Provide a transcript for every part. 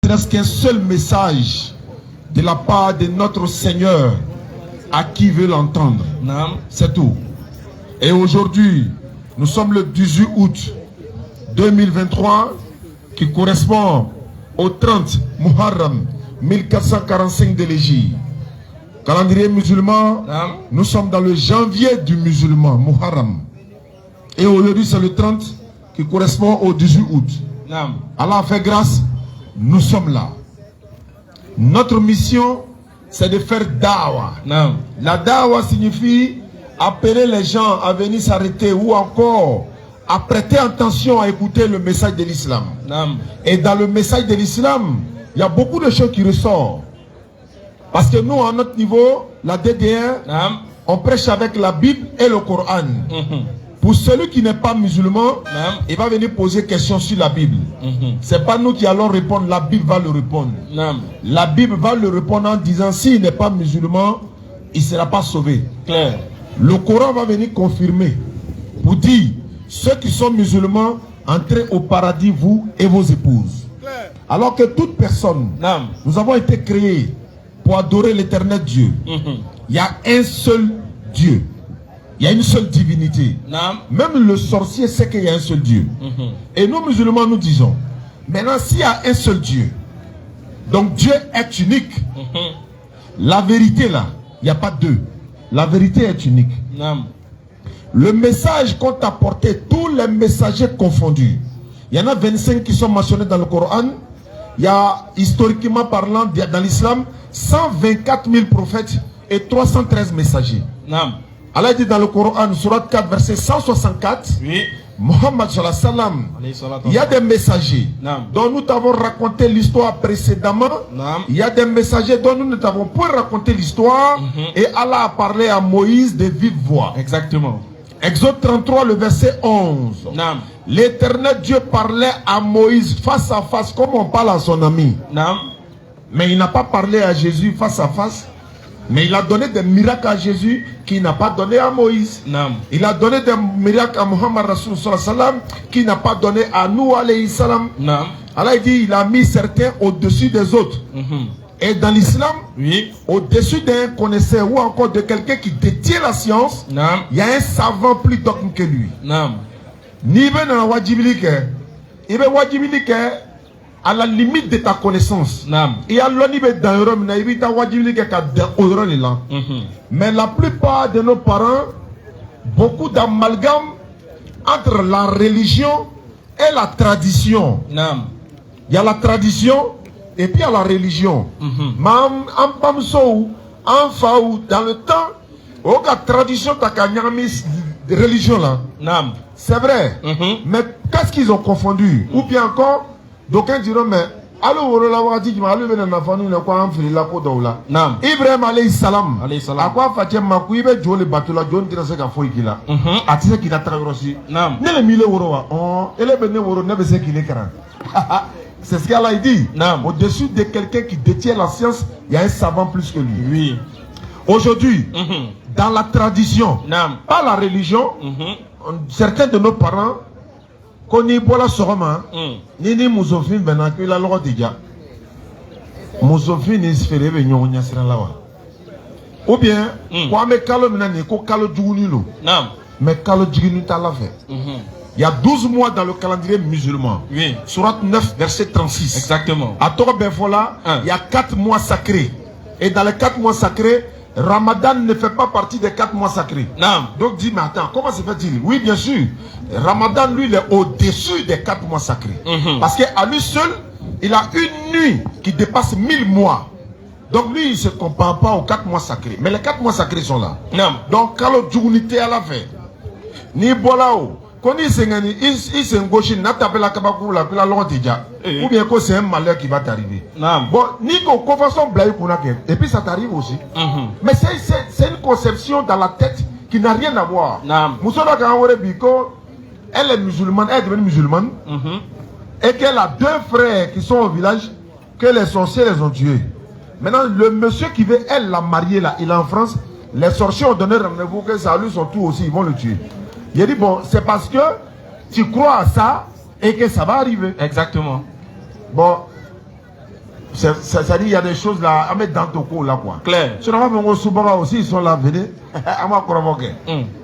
serait-ce qu'un seul message de la part de notre Seigneur à qui veut l'entendre. C'est tout. Et aujourd'hui, nous sommes le 18 août 2023 qui correspond au 30 Muharram 1445 de l'Égypte. Calendrier musulman, nous sommes dans le janvier du musulman, Muharram. Et aujourd'hui, c'est le 30 qui correspond au 18 août. Allah a fait grâce, nous sommes là. Notre mission, c'est de faire dawa. La dawa signifie appeler les gens à venir s'arrêter ou encore à prêter attention à écouter le message de l'islam. Et dans le message de l'islam, il y a beaucoup de choses qui ressortent. Parce que nous, à notre niveau, la DDR, on prêche avec la Bible et le Coran. Pour celui qui n'est pas musulman, il va venir poser question sur la Bible. C'est pas nous qui allons répondre, la Bible va le répondre. La Bible va le répondre en disant s'il n'est pas musulman, il ne sera pas sauvé. Claire. Le Coran va venir confirmer pour dire ceux qui sont musulmans, entrez au paradis, vous et vos épouses. Claire. Alors que toute personne, nous avons été créés pour adorer l'éternel Dieu. Il y a un seul Dieu. Il y a une seule divinité. Même le sorcier sait qu'il y a un seul Dieu. Et nous musulmans, nous disons, maintenant s'il y a un seul Dieu, donc Dieu est unique. La vérité là, il n'y a pas deux. La vérité est unique. Le message qu'on t'a porté, tous les messagers confondus, il y en a 25 qui sont mentionnés dans le Coran. Il y a, historiquement parlant, dans l'islam, 124 000 prophètes et 313 messagers. Allah dit dans le Coran, surat 4, verset 164, Muhammad sallallahu alayhi wa sallam, il y a des messagers dont nous t'avons raconté l'histoire précédemment. Il y a des messagers dont nous ne t'avons pas raconté l'histoire. Et Allah a parlé à Moïse de vive voix. Exactement. Exode 33, le verset 11. L'éternel Dieu parlait à Moïse face à face, comme on parle à son ami. Mais il n'a pas parlé à Jésus face à face. Mais il a donné des miracles à Jésus qu'il n'a pas donné à Moïse. Il a donné des miracles à Muhammad Rasul sallam qu'il n'a pas donné à nous alayhi salam. Allah dit il a mis certains au-dessus des autres. Et dans l'islam, au-dessus d'un connaisseur ou encore de quelqu'un qui détient la science, il y a un savant plus dogme que lui. Ni ben dans wajibilike, il va wajibilike à la limite de ta connaissance. Et à l'onibe dans Rome, il va wajibilike qu'à dans là. Mais la plupart de nos parents, beaucoup d'amalgame entre la religion et la tradition. Il y a la tradition et puis il y a la religion. Dans le temps, la tradition de religion là. C'est vrai. Mais qu'est-ce qu'ils ont confondu? Ou bien encore, d'aucuns diront, mais Ibrahim alayhi salam. À quoi Fatia Makouibe Joe Batula John Tiraseka Foikila. Atise qui a traversé. Ne le mille euros. Et le béné euro ne veut qu'il est craint. C'est ce qu'elle a dit. Au-dessus de quelqu'un qui détient la science, il y a un savant plus que lui. Aujourd'hui, dans la tradition, pas la religion, certains de nos parents, quand ils boivent la soroma, ni Mousofine venant que la loi déjà. Mousofine is fait venir ou bien, quoi me calo menani, ko calo djunilo. Mais calo djunilo ta la fait. Il y a 12 mois dans le calendrier musulman. Surat 9, verset 36. Exactement. À Torbefola, il y a 4 mois sacrés. Et dans les 4 mois sacrés, Ramadan ne fait pas partie des 4 mois sacrés. Donc dis, mais attends, comment se fait-il? Oui, bien sûr. Ramadan, lui, il est au-dessus des 4 mois sacrés. Parce qu'à lui seul, il a une nuit qui dépasse 1000 mois. Donc lui, il ne se compare pas aux 4 mois sacrés. Mais les 4 mois sacrés sont là. Donc, quand le Djounité à la fin, ni Bolao, quand il s'est gauche, il n'a pas la Kabakou, la loi déjà. Ou bien que c'est un malheur qui va t'arriver. Bon, ni qu'on façon blague pour la et puis ça t'arrive aussi. Mais c'est une conception dans la tête qui n'a rien à voir. Moussoula Kawaure Biko, elle est musulmane, elle est devenue musulmane. Et qu'elle a 2 frères qui sont au village, que les sorciers les ont tués. Maintenant, le monsieur qui veut, elle l'a marié là, il est en France. Les sorciers ont donné rendez-vous que ça lui sont tout aussi, ils vont le tuer. Il a dit, bon, c'est parce que tu crois à ça et que ça va arriver. Exactement. Bon, Ça dit, il y a des choses là, à mettre dans ton cou là quoi. Claire. Si on va venir au Soubara aussi, ils sont là, venez. À moi, convoquer.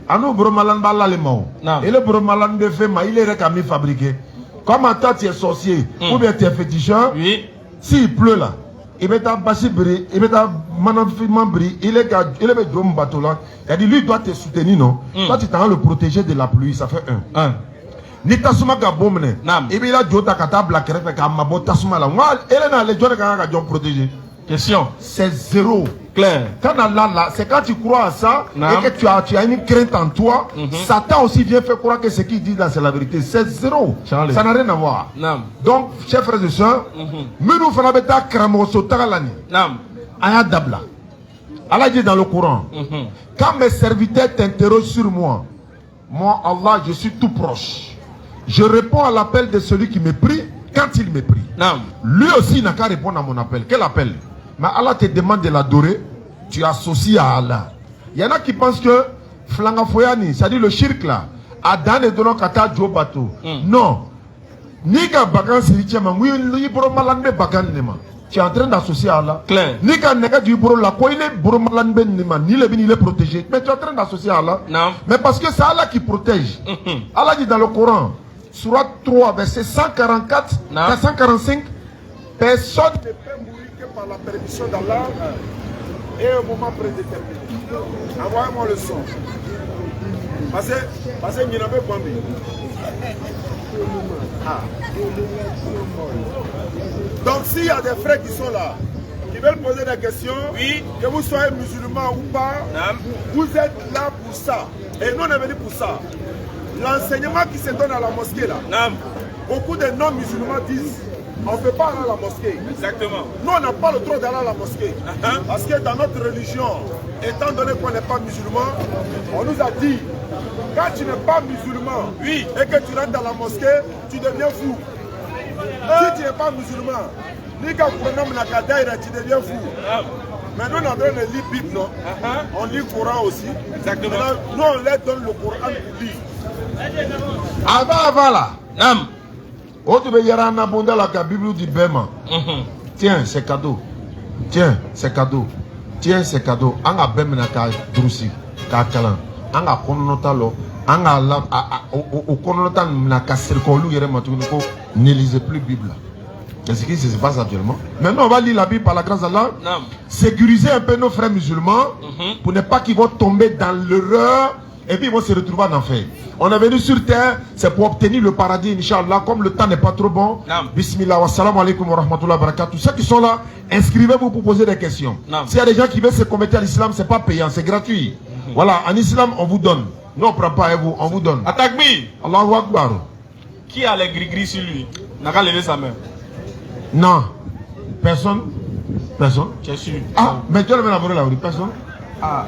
À nous, Bromalan Bala les mots. Et le Bromalan de Fema, il est récamé fabriqué. Comme toi, tu es sorcier, ou bien tu es féticheur, oui. S'il pleut là, il met un bassi bris, il met un manafiment bris, il est un bateau là. Il a dit, lui doit te soutenir, non? Toi, tu t'en le protéger de la pluie, ça fait un. Ni tasuma ka bomne et bien là jota kata black refe ka mabo tasuma la moi elle na le jona ka jon protéger question c'est zéro clair quand là c'est quand tu crois à ça et que tu as une crainte en toi Satan aussi vient faire croire que ce qu'il dit là c'est la vérité c'est zéro ça n'a rien à voir donc chers frères et sœurs nous fana beta kramo sotagalani aya dabla Allah dit dans le Coran quand mes serviteurs t'interrogent sur moi Allah je suis tout proche. Je réponds à l'appel de celui qui me prie quand il me prie. Lui aussi n'a qu'à répondre à mon appel. Quel appel? Mais Allah te demande de l'adorer. Tu associes à Allah. Il y en a qui pensent que Flangafoyani, c'est-à-dire le shirk là, Adan et Donon Kata Joe Bato. Non. Nika Bagan Sirichama, oui, Bromalande Bagan Nema. Tu es en train d'associer à Allah. Claire. Nika Nega du Bro la quoi il est Bromalande Nema, ni le bin, il est protégé. Mais tu es en train d'associer à Allah. Non. Mais parce que c'est Allah qui protège. Allah dit dans le Coran. Surat 3, verset 144 à 145. Personne ne peut mourir que par la permission d'Allah et au moment prédéterminé. Envoyez-moi le son. Parce que il n'y en a pas Donc s'il y a des frères qui sont là, qui veulent poser des questions, oui, que vous soyez musulman ou pas, vous êtes là pour ça. Et nous on est venus pour ça. L'enseignement qui se donne à la mosquée là, beaucoup de non-musulmans disent on ne peut pas aller à la mosquée. Exactement. Nous on n'a pas le droit d'aller à la mosquée. Parce que dans notre religion, étant donné qu'on n'est pas musulman, on nous a dit quand tu n'es pas musulman et que tu rentres dans la mosquée, tu deviens fou. Si tu n'es pas musulman, ni quand tu deviens fou. Mais nous, on est en train de lire Bible, non? On lit le Coran aussi. Exactement. Maintenant, nous, on leur donne le Coran pour lire. Avant là. Oh, tu veux y aller en abondant la Bible du Bema. Tiens, c'est cadeau. Tiens, c'est cadeau. Tiens, c'est cadeau. On a Bema na ka drusi, ka kalan. On a kononotalo. On a la au kononotan na ka circolu yere matuni ko ne lisez plus Bible. C'est ce qui se passe actuellement. Maintenant, on va lire la Bible par la grâce d'Allah. Sécuriser un peu nos frères musulmans pour ne pas qu'ils vont tomber dans l'erreur et puis ils vont se retrouver en enfer. On est venu sur terre, c'est pour obtenir le paradis, Inch'Allah. Comme le temps n'est pas trop bon, Bismillah, wassalamu alaikum wa rahmatullahi wa barakatuh. Ceux qui sont là, inscrivez-vous pour poser des questions. S'il y a des gens qui veulent se convertir à l'islam, c'est pas payant, c'est gratuit. Voilà, en islam, on vous donne. Nous, on ne prend pas à vous, on vous donne. Atakbi. Allahu Akbar. Qui a les gris-gris sur lui? N'a qu'à lever sa main. Non. Personne. Personne. Tu sûr? Ah, mais tu as levé la main là, personne. Ah,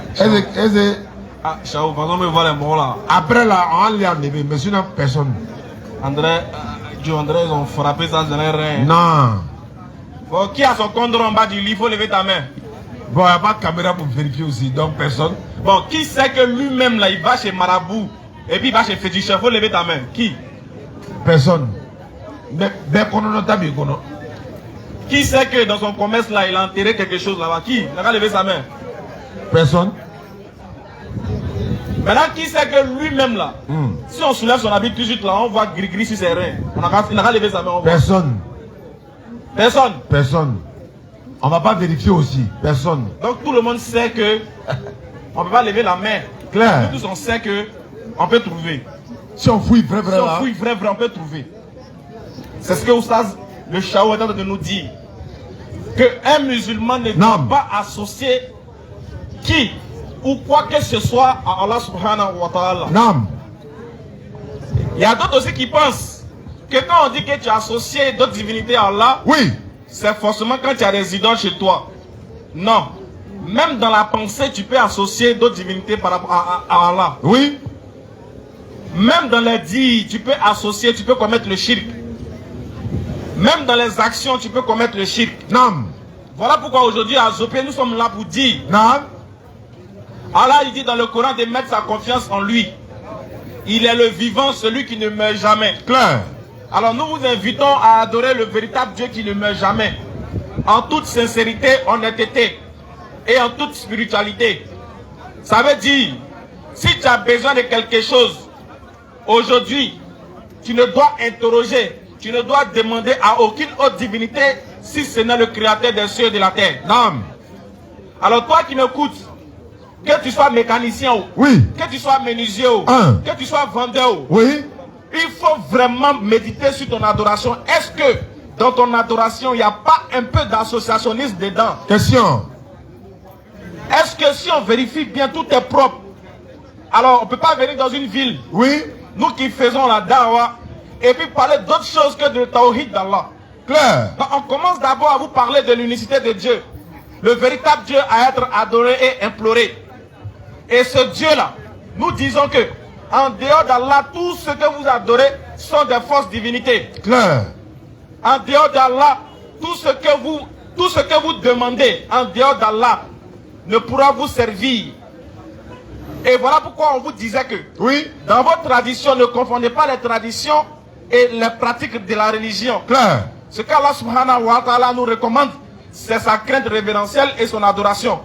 ah, Chao, par exemple, voir les morts là. Après là, on l'a enlevé, mais sinon, personne. André, ils ont frappé ça, je n'ai rien. Non. Bon, qui a son condor en bas du lit? Il faut lever ta main. Bon, il n'y a pas de caméra pour vérifier aussi, donc personne. Bon, qui sait que lui-même là, il va chez Marabout et puis il va chez féticheur? Il faut lever ta main. Qui? Personne. Qui sait que dans son commerce là, il a enterré quelque chose là-bas? Qui? Il va lever sa main. Personne. Maintenant, qui sait que lui-même là, si on soulève son habit tout de suite là, on voit gris-gris sur ses reins. Il n'a qu'à lever sa main. Personne. Personne. Personne. On ne va pas vérifier aussi. Personne. Donc tout le monde sait que on ne peut pas lever la main. Clair. Nous tous on sait que on peut trouver. Si on fouille vrai, si on fouille vrai, on peut trouver. C'est ce que Oustaz le Chao est en train de nous dire. Qu'un musulman ne doit pas associer qui ou quoi que ce soit à Allah subhanahu wa ta'ala. Il y a d'autres aussi qui pensent que quand on dit que tu as associé d'autres divinités à Allah, oui, c'est forcément quand tu as des idoles chez toi. Non. Même dans la pensée, tu peux associer d'autres divinités par rapport à Allah. Oui. Même dans les dits, tu peux associer, tu peux commettre le shirk. Même dans les actions, tu peux commettre le shirk. Non. Voilà pourquoi aujourd'hui à Zopé, nous sommes là pour dire. Non. Allah il dit dans le Coran de mettre sa confiance en lui. Il est le vivant, celui qui ne meurt jamais. Clair. Alors nous vous invitons à adorer le véritable Dieu qui ne meurt jamais. en toute sincérité, honnêteté et en toute spiritualité. Ça veut dire, si tu as besoin de quelque chose, aujourd'hui, tu ne dois interroger, tu ne dois demander à aucune autre divinité si ce n'est le créateur des cieux et de la terre. Non. Alors toi qui m'écoutes, que tu sois mécanicien, oui, que tu sois menuisier, que tu sois vendeur, oui, il faut vraiment méditer sur ton adoration. Est-ce que dans ton adoration, il n'y a pas un peu d'associationnisme dedans? Question. Est-ce que si on vérifie bien, tout est propre? Alors, on ne peut pas venir dans une ville, oui, nous qui faisons la dawa, et puis parler d'autre chose que de tawhid d'Allah. Clair. Donc, on commence d'abord à vous parler de l'unicité de Dieu. Le véritable Dieu à être adoré et imploré. Et ce Dieu-là, nous disons que, en dehors d'Allah, tout ce que vous adorez sont des fausses divinités. Clair. En dehors d'Allah, tout ce que vous demandez en dehors d'Allah ne pourra vous servir. Et voilà pourquoi on vous disait que, oui, dans votre tradition, ne confondez pas les traditions et les pratiques de la religion. Clair. Ce qu'Allah subhanahu wa ta'ala nous recommande, c'est sa crainte révérentielle et son adoration.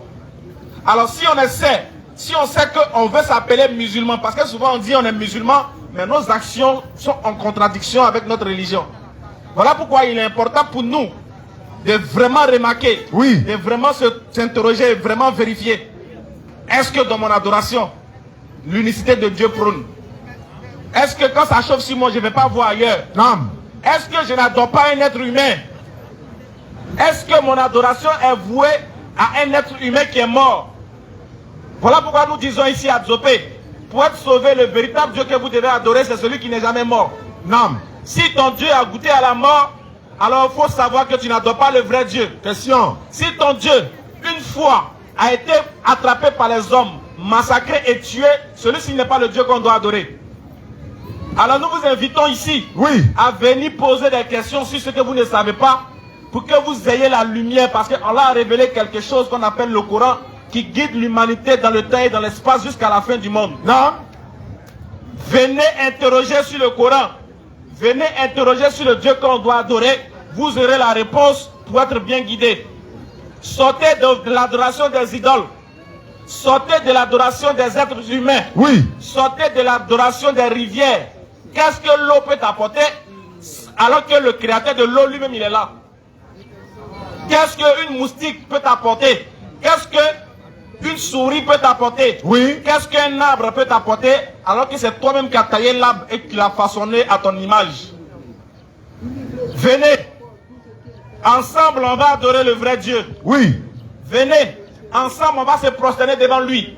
Alors si on essaie, si on sait qu'on veut s'appeler musulman, parce que souvent on dit on est musulman, mais nos actions sont en contradiction avec notre religion. Voilà pourquoi il est important pour nous de vraiment remarquer, oui, de vraiment s'interroger, vraiment vérifier. Est-ce que dans mon adoration, l'unicité de Dieu prône? Est-ce que quand ça chauffe sur moi, je ne vais pas voir ailleurs? Non. Est-ce que je n'adore pas un être humain? Est-ce que mon adoration est vouée à un être humain qui est mort? Voilà pourquoi nous disons ici à Dzopé, pour être sauvé, le véritable Dieu que vous devez adorer, c'est celui qui n'est jamais mort. Non. Si ton Dieu a goûté à la mort, alors il faut savoir que tu n'adores pas le vrai Dieu. Question. Si ton Dieu, une fois, a été attrapé par les hommes, massacré et tué, celui-ci n'est pas le Dieu qu'on doit adorer. Alors nous vous invitons ici, oui, à venir poser des questions sur ce que vous ne savez pas, pour que vous ayez la lumière, parce qu'Allah a révélé quelque chose qu'on appelle le Coran, qui guide l'humanité dans le temps et dans l'espace jusqu'à la fin du monde. Non. Venez interroger sur le Coran, venez interroger sur le Dieu qu'on doit adorer, vous aurez la réponse pour être bien guidé. Sortez de l'adoration des idoles, sortez de l'adoration des êtres humains, oui, sortez de l'adoration des rivières. Qu'est-ce que l'eau peut apporter alors que le créateur de l'eau lui-même il est là? Qu'est-ce qu'une moustique peut apporter? Qu'est-ce qu'une souris peut apporter? oui, Qu'est-ce qu'un arbre peut apporter alors que c'est toi-même qui as taillé l'arbre et qui l'as façonné à ton image? Venez, ensemble on va adorer le vrai Dieu. oui, Venez, ensemble on va se prosterner devant lui.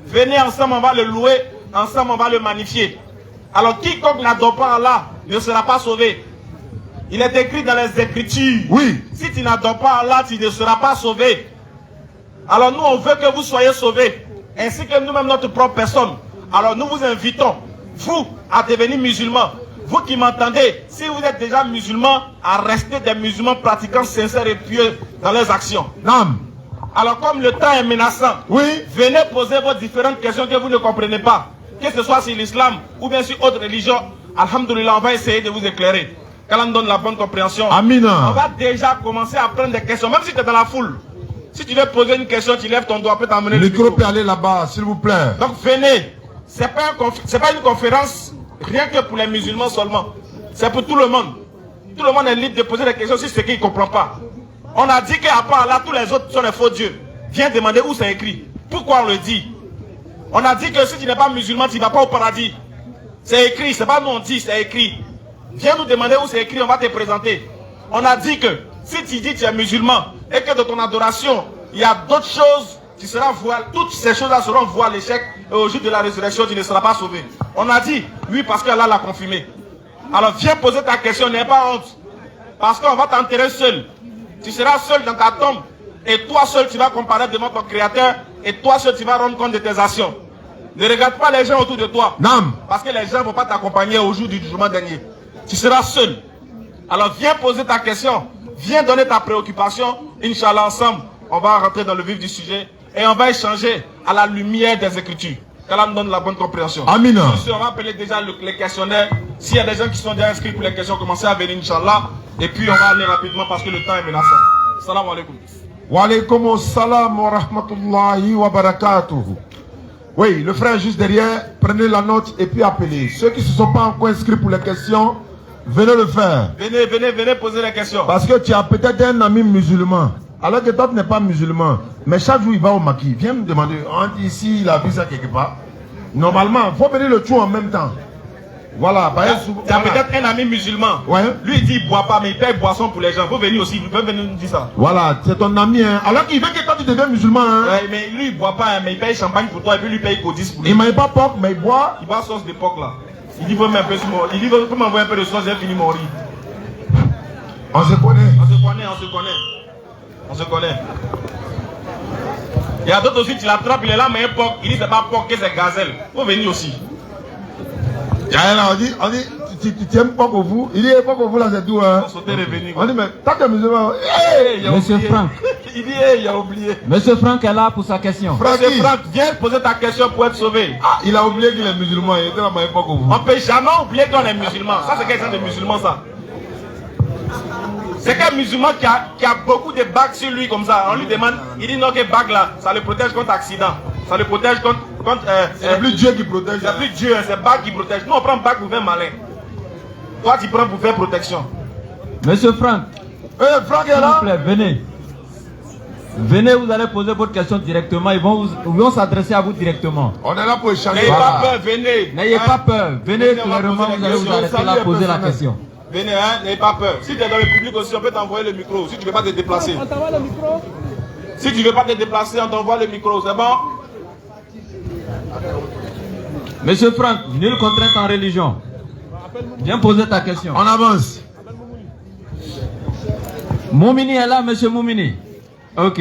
Venez, ensemble on va le louer, ensemble on va le magnifier. Alors quiconque n'adore pas Allah ne sera pas sauvé. Il est écrit dans les Écritures. oui, Si tu n'adores pas Allah, tu ne seras pas sauvé. Alors nous, on veut que vous soyez sauvés, ainsi que nous-mêmes, notre propre personne. Alors nous vous invitons, vous, à devenir musulmans. Vous qui m'entendez, si vous êtes déjà musulmans, à rester des musulmans pratiquants sincères et pieux dans leurs actions. non. Alors comme le temps est menaçant, Oui, venez poser vos différentes questions que vous ne comprenez pas. Que ce soit sur l'islam ou bien sur autre religion, alhamdoulilah, on va essayer de vous éclairer. Qu'Allah nous donne la bonne compréhension. Amina. On va déjà commencer à prendre des questions, même si tu es dans la foule. Si tu veux poser une question, tu lèves ton doigt, peut t'emmener Le le micro peut aller là-bas, s'il vous plaît. Donc venez. C'est pas une conférence rien que pour les musulmans seulement. C'est pour tout le monde. Tout le monde est libre de poser des questions sur ce qu'il ne comprend pas. On a dit qu'à part là, tous les autres sont des faux dieux. Viens demander où c'est écrit. Pourquoi on le dit? On a dit que si tu n'es pas musulman, tu ne vas pas au paradis. C'est écrit, c'est pas nous on dit, c'est écrit. Viens nous demander où c'est écrit, on va te présenter. On a dit que si tu dis que tu es musulman et que dans ton adoration, il y a d'autres choses, tu seras voué, toutes ces choses-là seront vouées à l'échec et au jour de la résurrection, tu ne seras pas sauvé. On a dit, oui, parce qu'Allah l'a confirmé. Alors viens poser ta question, n'aie pas honte. Parce qu'on va t'enterrer seul. Tu seras seul dans ta tombe. Et toi seul, tu vas comparaître devant ton Créateur. Et toi seul, tu vas rendre compte de tes actions. Ne regarde pas les gens autour de toi. Non. Parce que les gens ne vont pas t'accompagner au jour du jugement dernier. Tu seras seul. Alors viens poser ta question. Viens donner ta préoccupation. Inch'Allah, ensemble, on va rentrer dans le vif du sujet. Et on va échanger à la lumière des Écritures. Qu'Allah nous donne la bonne compréhension. Amina. On va appeler déjà les questionnaires. S'il y a des gens qui sont déjà inscrits pour les questions, commencez à venir, Inch'Allah. Et puis on va aller rapidement parce que le temps est menaçant. Salam alaikum. Wa alaikum salam wa rahmatullahi wa barakatuh. Oui, le frère juste derrière, prenez la note et puis appelez. Ceux qui ne se sont pas encore inscrits pour les questions, venez le faire. Venez poser les questions. Parce que tu as peut-être un ami musulman, alors que toi tu n'es pas musulman. Mais chaque jour il va au maquis. Viens me demander, on dit ici il a vu ça quelque part. Normalement, il faut venir le tout en même temps. Voilà. Tu as peut-être un ami musulman. Ouais. Lui il dit il ne boit pas, mais il paye boisson pour les gens. Il faut venir aussi, il peut venir nous dire ça. Voilà, c'est ton ami. Hein. Alors qu'il veut que toi tu deviens musulman. Hein. Ouais, mais lui il ne boit pas, hein, mais il paye champagne pour toi et puis lui paye codis pour lui. Il ne mange pas porc, mais il boit. Il boit sauce d'époque là. Il dit, il faut m'envoyer un peu de sauce, j'ai fini mon riz. On se connaît. On se connaît. Il y a d'autres aussi, tu l'attrapes, il est là, mais un porc. Il dit, c'est pas porc, c'est gazelle. Il faut venir aussi. On dit, tu aimes porc au vous. Il dit, porc au vous là, c'est tout. Hein. On dit, mais t'as que musulman. Monsieur Franck. Il dit, il a oublié. Monsieur Franck est là pour sa question. Monsieur Franck, viens poser ta question pour être sauvé. Ah, il a oublié qu'il est musulman. Il était là, mais porc au vous. On ne peut jamais oublier qu'on est musulman. Ça, c'est quel genre de musulman, ça? C'est qu'un musulman qui a beaucoup de bagues sur lui comme ça. On lui demande, il dit non, que bague là, ça le protège contre accident. Ça le protège contre. C'est plus Dieu qui protège. C'est plus Dieu, c'est bague qui protège. Nous on prend bague pour faire malin. Toi tu prends pour faire protection. Monsieur Franck. Franck est là. S'il vous plaît, venez. Venez, vous allez poser votre question directement. Ils vont s'adresser à vous directement. On est là pour échanger. N'ayez pas peur, venez. N'ayez pas peur. Venez clairement, vous allez vous arrêter là, poser la question. Venez, hein, n'ayez pas peur. Si tu es dans le public aussi, on peut t'envoyer le micro. Si tu ne veux pas te déplacer. On t'envoie le micro. Si tu ne veux pas te déplacer, on t'envoie le micro. C'est bon? Monsieur Franck, nulle contrainte en religion. Viens poser ta question. On avance. Moumini est là, monsieur Moumini. Ok.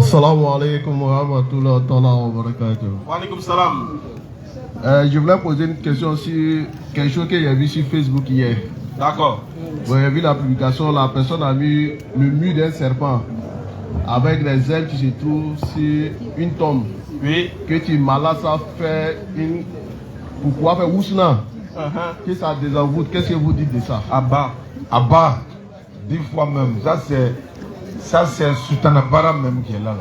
Salam alaikum wa rahmatullahi wa barakatuh. Wa alaikum salam. Je voulais poser une question sur quelque chose que j'ai vu sur Facebook hier. D'accord. J'ai vu la publication, la personne a mis le mur d'un serpent avec les ailes qui se trouvent sur une tombe. Oui. Que tu malades, ça fait une. Pourquoi faire ousna? Que ça désenvoûte. Qu'est-ce que vous dites de ça? Abba. 10 fois même. Ça c'est Soutanabara même qui est là.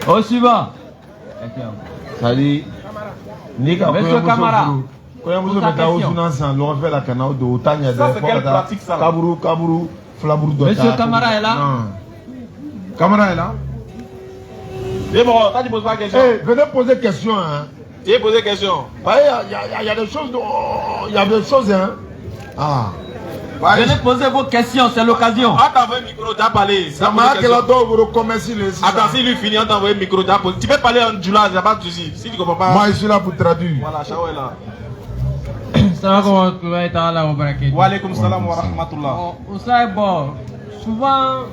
Au suivant. Ça dit. Monsieur Camara. Ça c'est quelle pratique ça? Monsieur Camara est là. Camara est là. C'est bon, toi tu poses pas de question. Venez poser question. Hein. Tu veux poser question? Il y a des choses. Il y a des choses. Hein. Ah. Venez poser vos questions, c'est l'occasion. On t'envoie un micro, tu as parlé. Attends, si lui finit, on t'envoie un micro, tu as posé. Tu peux parler en djoula, il n'y a pas de souci. Si tu comprends pas. Moi, je suis là pour traduire. Voilà, Chao est là. Salam wa barakatuh. Wa alaikum salam wa rahmatullah. On sait bon, souvent,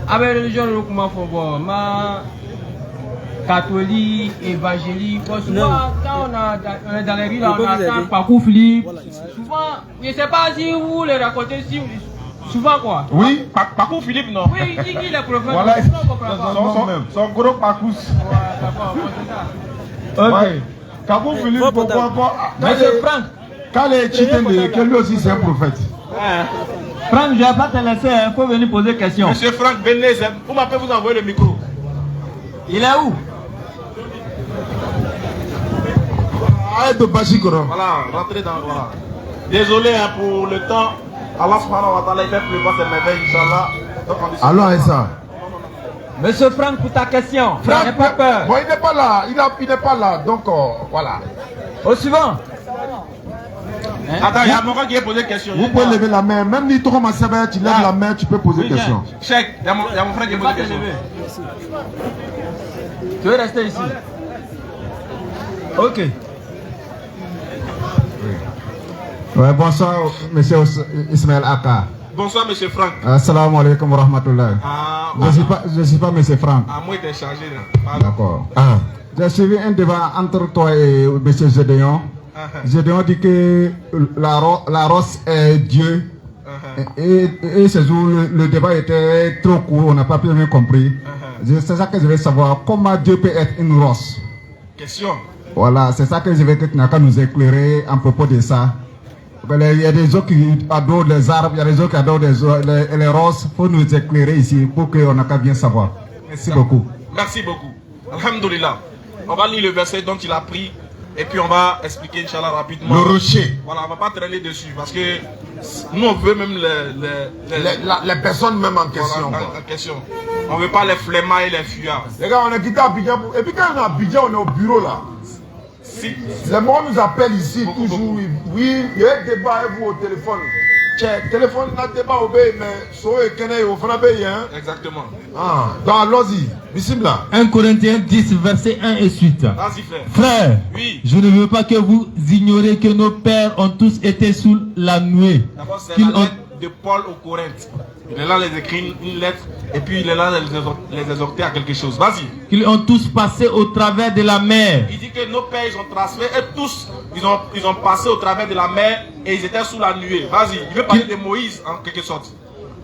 avec les religions, ma catholique, évangélique, souvent, quand on est dans les rues, on attend parcours Philippe. Souvent, je ne sais pas si vous les racontez, souvent quoi. Oui, Parcours Philippe, non? Oui, il dit qu'il est prophète. Voilà, son gros parcours. Ok. Kabou Philippe, pourquoi pas? Monsieur Franck. Quand les Chitende, que lui aussi c'est un prophète. Franck, je ne vais pas te laisser, il faut venir poser question. Monsieur Franck, venez, vous m'appelez, vous envoyer le micro. Il est où? Arrête de Bachikoro. Voilà, rentrez dans. Voilà. Désolé hein, pour le temps. Allah subhanahu wa ta'ala, il fait pleuvoir cette merveille, Inch'Allah. Alors, Aïssa. Monsieur Franck, pour ta question. Franck, n'aie pas peur. Bon, il n'est pas là. Il n'est pas là. Donc, voilà. Au suivant. Attends, il y a mon frère qui a posé une question. Vous pouvez lever la main. Même si tu commences à tu lèves la main, tu peux poser une question. Check, il y a mon frère qui a posé une question. Tu veux rester ici? Ok. Ouais, bonsoir, monsieur Ismaël Aka. Bonsoir, monsieur Franck. Assalamu alaikum wa rahmatullah. Je ne suis pas monsieur Franck. Ah, moi, il est chargé là. D'accord. J'ai suivi un débat entre toi et monsieur Gédéon. Gédéon dit que la rosse est Dieu. Et ce jour, le débat était trop court, on n'a pas bien compris. C'est ça que je veux savoir. Comment Dieu peut être une rosse? Question. Voilà, c'est ça que je veux que Knaka nous éclairer en propos de ça. Il y a des gens qui adorent les arbres, il y a des gens qui adorent les roses. Il faut nous éclairer ici pour qu'on ait bien savoir. Merci beaucoup. Merci beaucoup. Alhamdulillah. On va lire le verset dont il a pris et puis on va expliquer, Inch'Allah, rapidement. Le rocher. Voilà, on ne va pas traîner dessus parce que nous, on veut même les personnes même en question. Voilà, en question. On ne veut pas les flemmards et les fuyards. Les gars, on a quitté Abidjan. Et puis quand on est à Abidjan, on est au bureau là. Si. Les gens nous appellent ici toujours. Oui, il y a un débat avec vous au téléphone. Téléphone, là, débat au pays, mais so et Kenya, au Fanabé, hein. Exactement. Ah, donc allons-y. Bismillah. 1 Corinthiens 10, verset 1 et suite. Vas-y, frère. Frère, oui. Je ne veux pas que vous ignoriez que nos pères ont tous été sous la nuée. D'abord, c'est la lettre de Paul aux Corinthes. Il est là, les écrire une lettre, et puis il est là, les exhorter à quelque chose. Vas-y. Qu'ils ont tous passé au travers de la mer. Il dit que nos pères, ils ont transféré, et tous, ils ont passé au travers de la mer, et ils étaient sous la nuée. Vas-y, il veut parler de Moïse, en quelque sorte.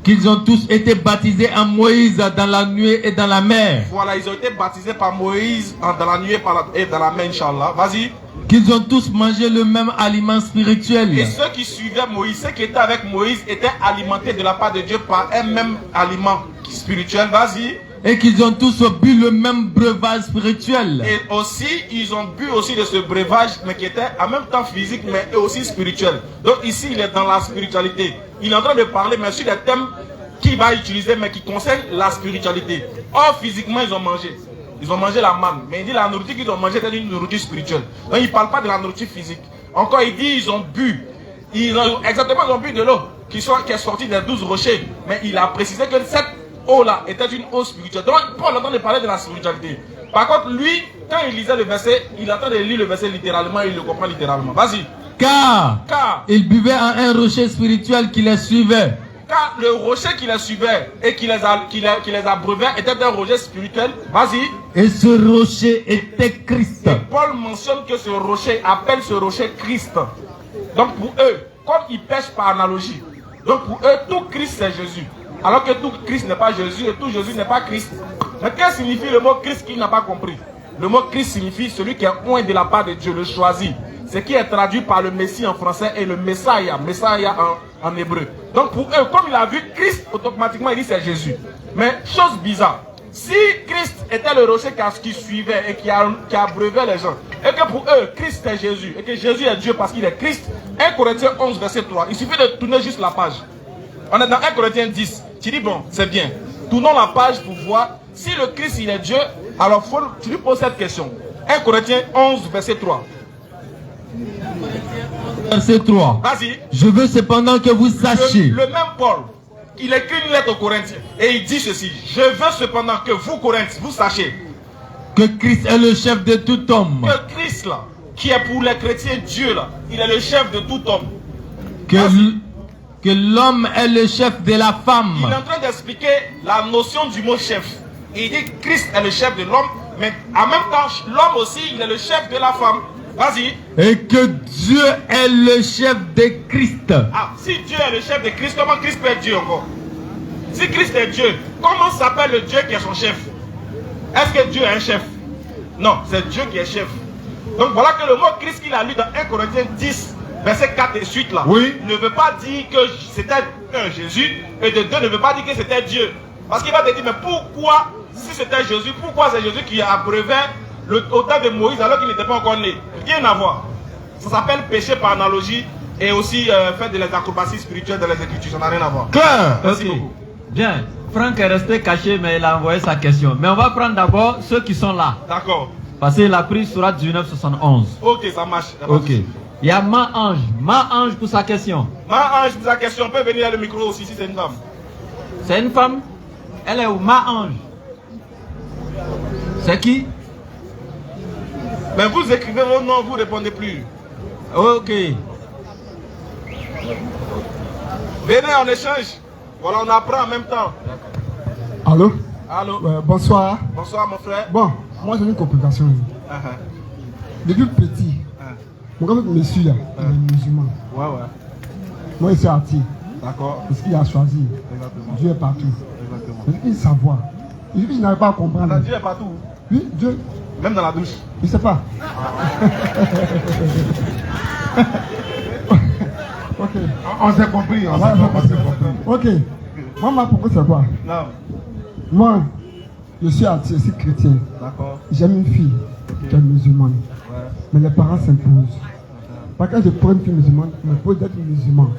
Qu'ils ont tous été baptisés en Moïse dans la nuée et dans la mer. Voilà, ils ont été baptisés par Moïse dans la nuée et dans la mer, Inch'Allah. Vas-y. Qu'ils ont tous mangé le même aliment spirituel. Et ceux qui suivaient Moïse, ceux qui étaient avec Moïse, étaient alimentés de la part de Dieu par un même aliment spirituel. Vas-y. Et qu'ils ont tous bu le même breuvage spirituel. Et aussi, ils ont bu aussi de ce breuvage, mais qui était en même temps physique, mais aussi spirituel. Donc ici, il est dans la spiritualité. Il est en train de parler, mais sur des thèmes qu'il va utiliser, mais qui concernent la spiritualité. Or, physiquement, ils ont mangé. Ils ont mangé la manne. Mais il dit la nourriture qu'ils ont mangée était une nourriture spirituelle. Donc il ne parle pas de la nourriture physique. Encore, il dit ils ont bu. Ils ont bu de l'eau qui est sortie des 12 rochers. Mais il a précisé que cette eau-là était une eau spirituelle. Donc Paul est en train de parler de la spiritualité. Par contre, lui, quand il lisait le verset, il est en train de lire le verset littéralement, il le comprend littéralement. Vas-y. Car il buvait à un rocher spirituel qui les suivait. Car le rocher qui les suivait et qui les abreuvait était un rocher spirituel. Vas-y. Et ce rocher était Christ. Et Paul mentionne que ce rocher appelle ce rocher Christ. Donc pour eux, comme ils pêchent par analogie, donc pour eux, tout Christ c'est Jésus. Alors que tout Christ n'est pas Jésus et tout Jésus n'est pas Christ. Mais qu'est-ce que signifie le mot Christ qu'il n'a pas compris? Le mot Christ signifie celui qui est oint de la part de Dieu, le choisi. Ce qui est traduit par le Messie en français et le Messiah en hébreu. Donc pour eux, comme il a vu Christ, automatiquement il dit c'est Jésus. Mais chose bizarre, si Christ était le rocher qui suivait et qui abreuvait les gens, et que pour eux, Christ est Jésus, et que Jésus est Dieu parce qu'il est Christ, 1 Corinthiens 11, verset 3, il suffit de tourner juste la page. On est dans 1 Corinthiens 10. Tu dis bon, c'est bien. Tournons la page pour voir si le Christ il est Dieu, alors tu lui poses cette question. 1 Corinthiens 11, verset 3. Verset 3. Vas-y. Je veux cependant que vous sachiez. Le même Paul, il écrit une lettre aux Corinthiens et il dit ceci. Je veux cependant que vous, Corinthiens, vous sachiez que Christ est le chef de tout homme. Que Christ là, qui est pour les chrétiens Dieu là, il est le chef de tout homme. Que l'homme est le chef de la femme. Il est en train d'expliquer la notion du mot chef. Il dit que Christ est le chef de l'homme, mais en même temps, l'homme aussi, il est le chef de la femme. Vas-y. Et que Dieu est le chef de Christ. Ah, si Dieu est le chef de Christ, comment Christ peut être Dieu encore? Si Christ est Dieu, comment s'appelle le Dieu qui est son chef? Est-ce que Dieu est un chef? Non, c'est Dieu qui est chef. Donc voilà que le mot Christ qu'il a lu dans 1 Corinthiens 10, verset 4 et suite là, oui, ne veut pas dire que c'était un Jésus, et de deux ne veut pas dire que c'était Dieu. Parce qu'il va te dire, mais pourquoi, si c'était Jésus, pourquoi c'est Jésus qui abreuvait au temps de Moïse alors qu'il n'était pas encore né? Rien à voir. Ça s'appelle péché par analogie et aussi faire de les acrobaties spirituelles dans les Écritures. Ça n'a rien à voir. Claire. Merci beaucoup. Bien. Franck est resté caché, mais il a envoyé sa question. Mais on va prendre d'abord ceux qui sont là. D'accord. Parce qu'il a pris Sourate 1971. Ok, ça marche. Ok. Il y a Ma-Ange. Ma-Ange pour sa question. Ma-Ange pour sa question. On peut venir à le micro aussi si c'est une femme. C'est une femme? Elle est où? Ma-Ange. C'est qui? Mais vous écrivez vos noms, vous ne répondez plus. Ok. Venez, on échange. Voilà, on apprend en même temps. Allô? Allô? Bonsoir. Bonsoir, mon frère. Bon, moi j'ai une complication. Depuis petit, mon grand monsieur là, il est musulman. Ouais, ouais. Moi, je suis artiste. D'accord. Parce qu'il a choisi. Exactement. Dieu est partout. Exactement. Il savoir. Et puis, je n'arrive pas à comprendre. Dieu est partout. Oui, Dieu. Même dans la douche. Je sais pas. Ok. On s'est compris. On s'est compris. Ok. Moi, pourquoi c'est quoi? Non. Moi, je suis athée, je suis chrétien. D'accord. J'aime une fille qui est musulmane. Ouais. Mais les parents s'imposent. Par contre, je prends une fille musulmane, je me pose d'être musulman.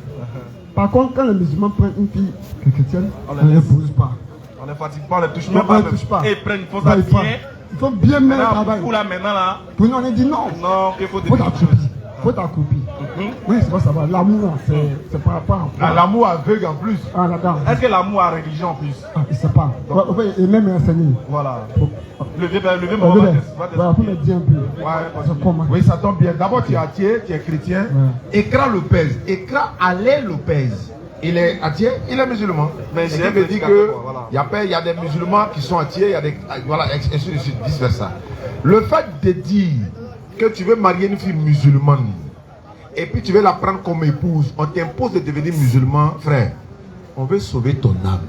Par contre, quand les musulmans prennent une fille chrétienne, on ne l'impose pas. On ne fatigue pas, on ne touche Non, même pas. on ne touche pas. Et ils prennent, il faut ça bien. Il faut bien mettre le travail. Pour là, maintenant là. Pour nous, on a dit non. Non, il faut t'accroupir. Faut t'accroupir. Oui, c'est pas ça va. L'amour, c'est par rapport à. L'amour aveugle en plus. Ah, d'accord. Est-ce que l'amour a religion en plus? Ah, je sais pas. Et même enseigner. Voilà. Levez mon voilà, pour me dire un peu. Oui, ça tombe bien. D'abord, tu es athée, tu es chrétien. Ekra Lopez. Ekra Alain Lopez. Il est athée, il est musulman. Mais je me dis que il y a des musulmans qui sont athées, il y a des. Voilà, et ainsi de suite, vice versa. Le fait de dire que tu veux marier une fille musulmane et puis tu veux la prendre comme épouse, on t'impose de devenir musulman, frère. On veut sauver ton âme.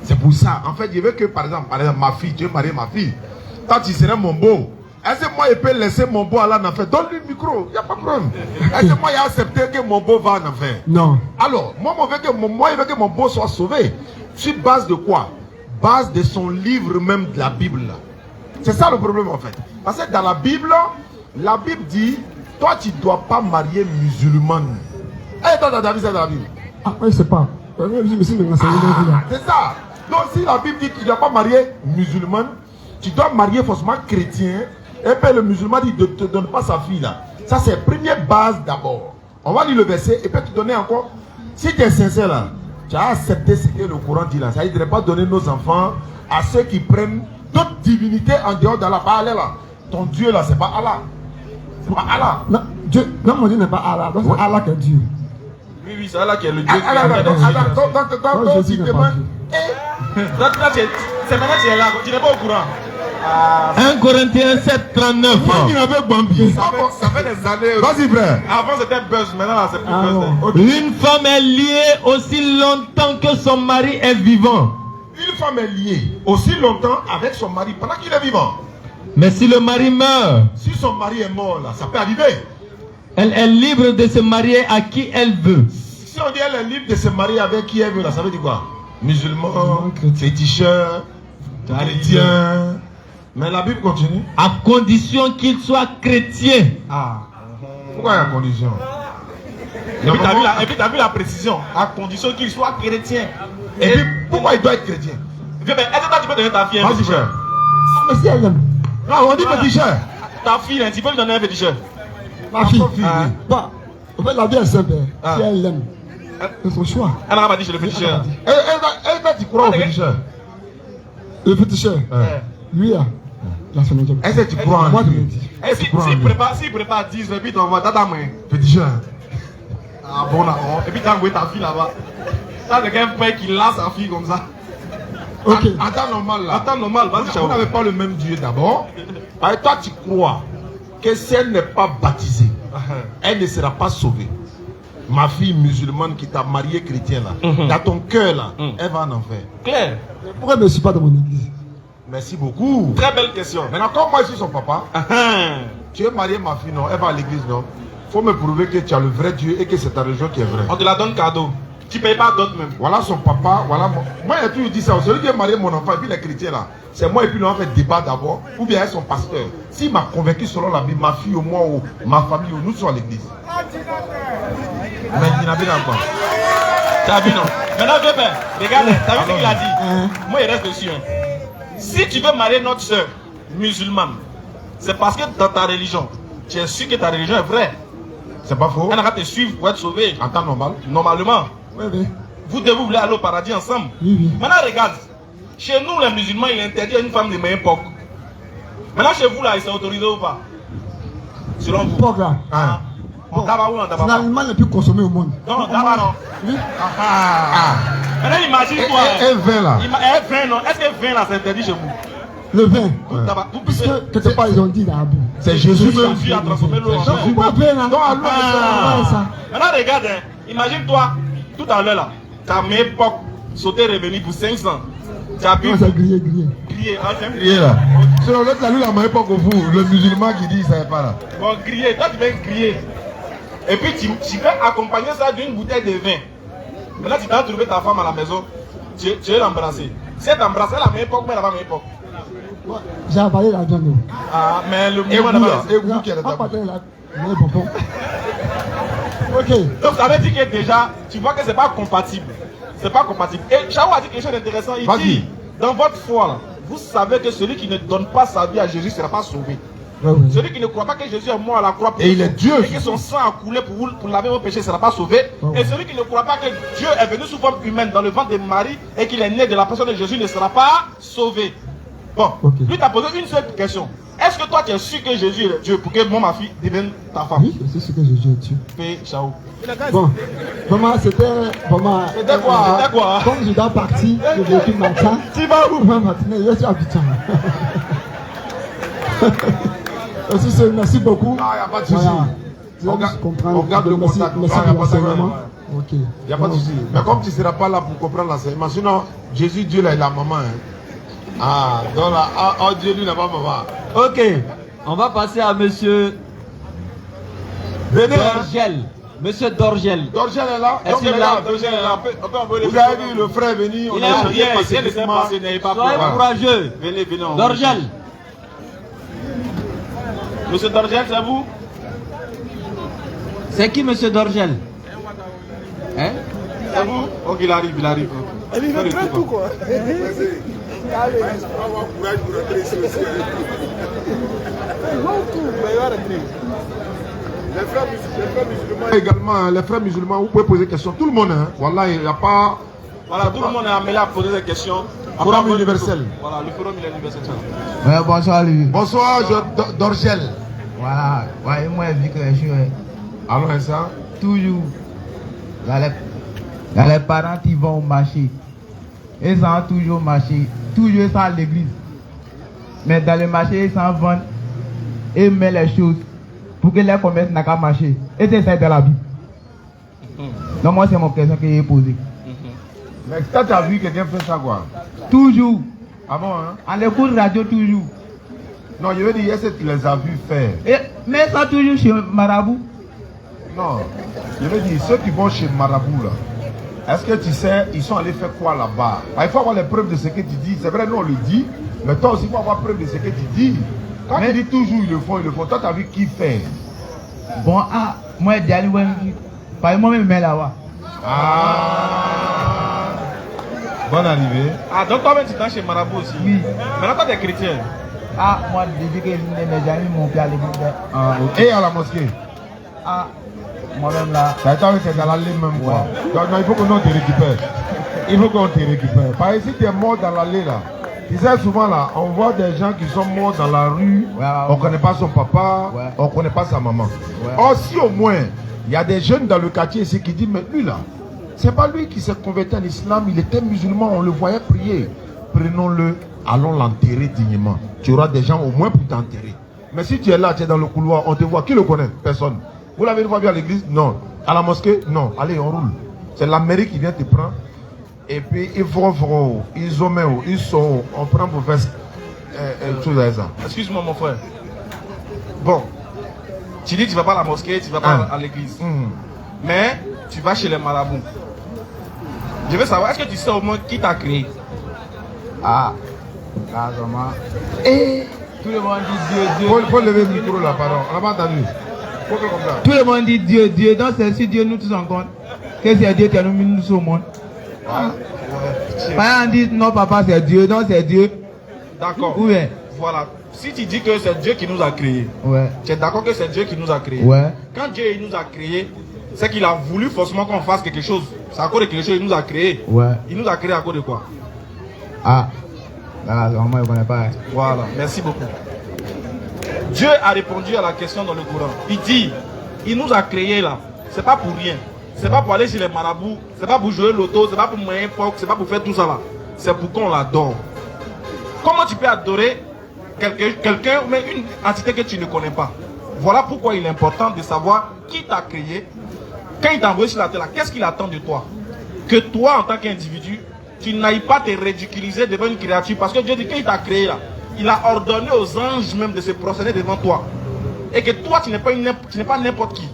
C'est pour ça. En fait, je veux que, par exemple, ma fille, tu veux marier ma fille. Toi, tu serais mon beau. Est-ce que moi, je peux laisser mon beau aller en enfer? Donne-lui le micro, il n'y a pas de problème. Est-ce que moi, j'ai accepté que mon beau va en enfer? Non. Alors, moi, je veux que mon beau soit sauvé. Sur base de quoi? Base de son livre même de la Bible. C'est ça le problème, en fait. Parce que dans la Bible dit, toi, tu ne dois pas marier musulmane. Et toi, tu as vu ça dans la Bible? Ah, je ne sais pas. C'est ça. Donc si la Bible dit que tu ne dois pas marier musulman, tu dois marier forcément chrétien. Et puis le musulman dit de ne te donne pas sa fille là. Ça c'est la première base d'abord. On va lire le verset et puis te donner encore. Si tu es sincère là, tu as accepté ce que le Coran dit là. Ça ne devrait pas donner nos enfants à ceux qui prennent d'autres divinités en dehors d'Allah. Pas Allah là. Ton Dieu là, c'est pas Allah. C'est pas Allah. Non, Dieu, non, mon Dieu n'est pas Allah. Donc c'est Allah qui est Dieu. Oui, c'est Allah qui est le Dieu. C'est maintenant que tu es là, tu n'es pas au courant. 1 Corinthiens 7, 39. Ça fait des années. Vas-y, frère. Avant c'était buzz, maintenant là, c'est plus buzz. Une femme est liée aussi longtemps que son mari est vivant. Une femme est liée aussi longtemps avec son mari pendant qu'il est vivant. Mais si le mari meurt, si son mari est mort là, ça peut arriver. Elle est libre de se marier à qui elle veut. Si on dit elle est libre de se marier avec qui elle veut là, ça veut dire quoi? Musulman, féticheur, chrétien. Mais la Bible continue. À condition qu'il soit chrétien. Ah. Pourquoi il y a condition? Et puis tu as vu la précision. À condition qu'il soit chrétien. Et puis pourquoi il doit être chrétien? Est-ce que tu peux donner ta fille un féticheur? Mais si elle aime. Non, on dit féticheur. Ta fille, tu peux lui donner un féticheur? Ma fille. Bah, en fait, la vie est simple. Si elle aime, c'est son choix. Elle n'a pas dit chez le féticheur. Elle tu crois au féticheur? Le féticheur, lui, il a son job. Est-ce que tu crois en lui? S'il prépare 10, et puis tu envoies ta main. Féticheur. Ah bon, d'accord. Et puis tu as envoyé ta fille là-bas. Ça, c'est quelqu'un père qui lance sa fille comme ça. Ok. En temps normal là. En temps normal, vas-y, vous n'avez pas le même Dieu d'abord. Et toi, tu crois que si elle n'est pas baptisée, elle ne sera pas sauvée. Ma fille musulmane qui t'a marié chrétien là, dans ton cœur là, elle va en enfer. Claire. Pourquoi je ne suis pas dans mon église? Merci beaucoup. Très belle question. Maintenant, comme moi je suis son papa, tu veux marier ma fille, non? Elle va à l'église, non? Il faut me prouver que tu as le vrai Dieu et que c'est ta religion qui est vraie. On te la donne cadeau. Tu ne payes pas d'autres même. Voilà son papa, voilà moi. Moi, j'ai toujours dit ça. Celui qui a marié mon enfant et puis les chrétiens là, c'est moi et puis nous on fait débat d'abord. Ou bien son pasteur. S'il m'a convaincu selon la Bible, ma fille ou moi ou ma famille ou nous sommes à l'église. Mais il n'a pas encore. T'as vu non? Maintenant, vieux père, regarde, t'as vu ce qu'il a dit? Moi, il reste dessus. Si tu veux marier notre soeur musulmane, c'est parce que dans ta religion, tu es sûr que ta religion est vraie. C'est pas faux. Elle n'a qu'à te suivre pour être sauvée. En temps normal. Normalement. Oui. Vous devez vouloir aller au paradis ensemble. Oui. Maintenant, regarde. Chez nous, les musulmans, il est interdit à une femme de même époque. Maintenant, chez vous, là, il s'est autorisé ou pas? Selon vous. Porc là. On tabac ou on tabac? C'est l'aliment le plus consommé au monde. Non, tabac non. Oui. Maintenant, imagine-toi. Et vin là. Vin non. Est-ce que vin là, c'est interdit chez vous? Le vin. Puisque quelque part, ils ont dit dans la Bible. C'est Jésus même qui a transformé l'eau en vin. Pourquoi vin là? Maintenant, regarde, imagine-toi, tout à l'heure là, ta même époque sautait revenu pour 500. Tu as bu? Non, c'est grillé, grillé. Grillé, hein, c'est Grillé là. Sinon, l'autre, là, lui, la même pas que vous. Le musulman qui dit, il ne savait pas là. Bon, grillé, toi tu viens griller. Et puis tu vas accompagner ça d'une bouteille de vin. Maintenant, tu vas trouver ta femme à la maison. Tu veux l'embrasser. Si elle t'embrasse, elle a la même époque, mais elle a la même époque. J'ai avalé la viande. Ah, mais le Et vous, moment là, et vous qui êtes Ah, là. pardon, là. Mais bon. Ok. Donc ça veut dire que déjà, tu vois que c'est pas compatible. C'est pas compatible. Et Chao a dit quelque chose d'intéressant. Il dit, dans votre foi, là, vous savez que celui qui ne donne pas sa vie à Jésus ne sera pas sauvé. Ouais, ouais. Celui qui ne croit pas que Jésus est mort à la croix pour Et il est Dieu. et que son sang a coulé pour laver vos péchés ne sera pas sauvé. Ouais. Et celui qui ne croit pas que Dieu est venu sous forme humaine dans le ventre de Marie et qu'il est né de la personne de Jésus ne sera pas sauvé. Bon, lui t'a posé une seule question. Est-ce que toi tu es sûr que Jésus est Dieu pour que moi, ma fille, devienne ta femme? Oui, c'est ce que Jésus est Dieu. Paix, ciao. Bon, vraiment, c'était vraiment. C'était quoi? C'était quoi? Comme je dois partir, je véhicule matin. Tu vas où? Matinée, je suis habitant. Aussi, merci beaucoup. Ah, il n'y a pas de souci. Voilà. On garde le merci, contact. merci Ah, y a pour pas de l'enseignement. problème. Ok. Il n'y a pas de souci. Mais comme tu ne seras pas là pour comprendre l'enseignement, sinon, Jésus, Dieu, là, il a maman. Hein. Ah, donc là, oh, Dieu, lui, n'a pas maman. Ok, on va passer à monsieur Venez. Dorgel. Monsieur Dorgel. Dorgel est là. Est-ce qu'il est là? Dorgel est là. Vous avez vu le frère venir. Il est là. Rien, rien ne s'est passé, n'ayez pas Soyez peur. courageux. Venez, venez. Dorgel. Monsieur Dorgel, c'est vous? C'est qui monsieur Dorgel? Hein? C'est vous? Ok, il arrive, il arrive. Il veut faire tout quoi. Les frères musulmans également, les frères musulmans, vous pouvez poser des questions. Tout le monde, hein. Voilà, il n'y a pas. Voilà, tout le monde est amené à poser des questions. Forum universel. Voilà, le forum universel. Ouais, bonsoir lui. Bonsoir, Dorgel. Voilà, ouais, moi je dis que je suis Alors, ça. toujours. Les parents qui vont au marché. Ils sont toujours au marché. Toujours ils sont à l'église. Mais dans le marché, ils s'en vendent. Et mettent les choses pour que les commerces n'aient qu'à marcher. Et c'est ça de la vie. Donc moi c'est mon question que j'ai posée. Mais quand tu as vu quelqu'un faire ça, quoi? Toujours. Ah bon, hein? En écoute radio toujours. Non, je veux dire, est-ce que tu les as vus faire? Mais ça toujours chez Marabout. Non, je veux dire, ceux qui vont chez Marabout, là, est-ce que tu sais, ils sont allés faire quoi là-bas? Il faut avoir les preuves de ce que tu dis. C'est vrai, nous on le dit, mais toi aussi, il faut avoir preuve de ce que tu dis. Quand tu dis toujours, ils le font. Toi, tu as vu qui fait? Bon, ah, moi, je dis, par moi-même, mais là-bas. Ah, bonne arrivée. Ah, donc toi-même, tu es chez Marabout aussi? Oui. Maintenant, toi, tu es chrétien? Ah, moi, depuis que mes amis m'ont fait à l'église. Ah, okay. Et à la mosquée? Ah, moi-même là. Ça a été avec dans l'allée même quoi. Donc, non, il faut qu'on te récupère. Il faut qu'on te récupère. Par exemple, si tu es mort dans l'allée là, tu sais souvent là, on voit des gens qui sont morts dans la rue, on ne connaît pas son papa, on ne connaît pas sa maman. Or si au moins, il y a des jeunes dans le quartier ici qui disent, mais lui là, c'est pas lui qui s'est converti en islam, il était musulman, on le voyait prier. Prenons-le, allons l'enterrer dignement. Tu auras des gens au moins pour t'enterrer. Mais si tu es là, tu es dans le couloir, on te voit, qui le connaît? Personne. Vous l'avez une fois vu à l'église? Non. À la mosquée? Non. Allez, on roule. C'est la mairie qui vient te prendre. Et puis, ils vont, ils ont ils sont, on prend pour faire chose à ça. Excuse-moi, mon frère. Bon, tu dis que tu ne vas pas à la mosquée, tu ne vas pas à l'église. Mais tu vas chez les marabouts. Je veux savoir, est-ce que tu sais au moins qui t'a créé? Ah, là, vraiment. Et tout le monde dit Dieu, Dieu. Il faut lever le micro là, pardon. On n'a pas entendu. Tout le monde dit Dieu, Dieu. Donc c'est si Dieu nous tous en compte. Que c'est Dieu qui a mis nous au monde. Pas on dit non papa c'est Dieu, non c'est Dieu. D'accord. Oui. Voilà. Si tu dis que c'est Dieu qui nous a créés, tu es d'accord que c'est Dieu qui nous a créés. Quand Dieu nous a créés, c'est qu'il a voulu forcément qu'on fasse quelque chose. C'est à cause de quelque chose qu'il nous a créés. Il nous a créés à cause de quoi? Ah, là, vraiment, je ne connais pas. Voilà, merci beaucoup. Dieu a répondu à la question dans le Coran. Il dit, il nous a créés là. C'est pas pour rien. C'est pas pour aller chez les marabouts. C'est pas pour jouer l'auto. C'est pas pour moyen époque. C'est pas pour faire tout ça là. C'est pour qu'on l'adore. Comment tu peux adorer quelqu'un ou même une entité que tu ne connais pas? Voilà pourquoi il est important de savoir qui t'a créé. Quand il t'a envoyé sur la terre là, qu'est-ce qu'il attend de toi? Que toi en tant qu'individu, tu n'ailles pas te ridiculiser devant une créature. Parce que Dieu dit qu'il t'a créé là. Il a ordonné aux anges même de se prosterner devant toi. Et que toi, tu n'es pas n'importe qui.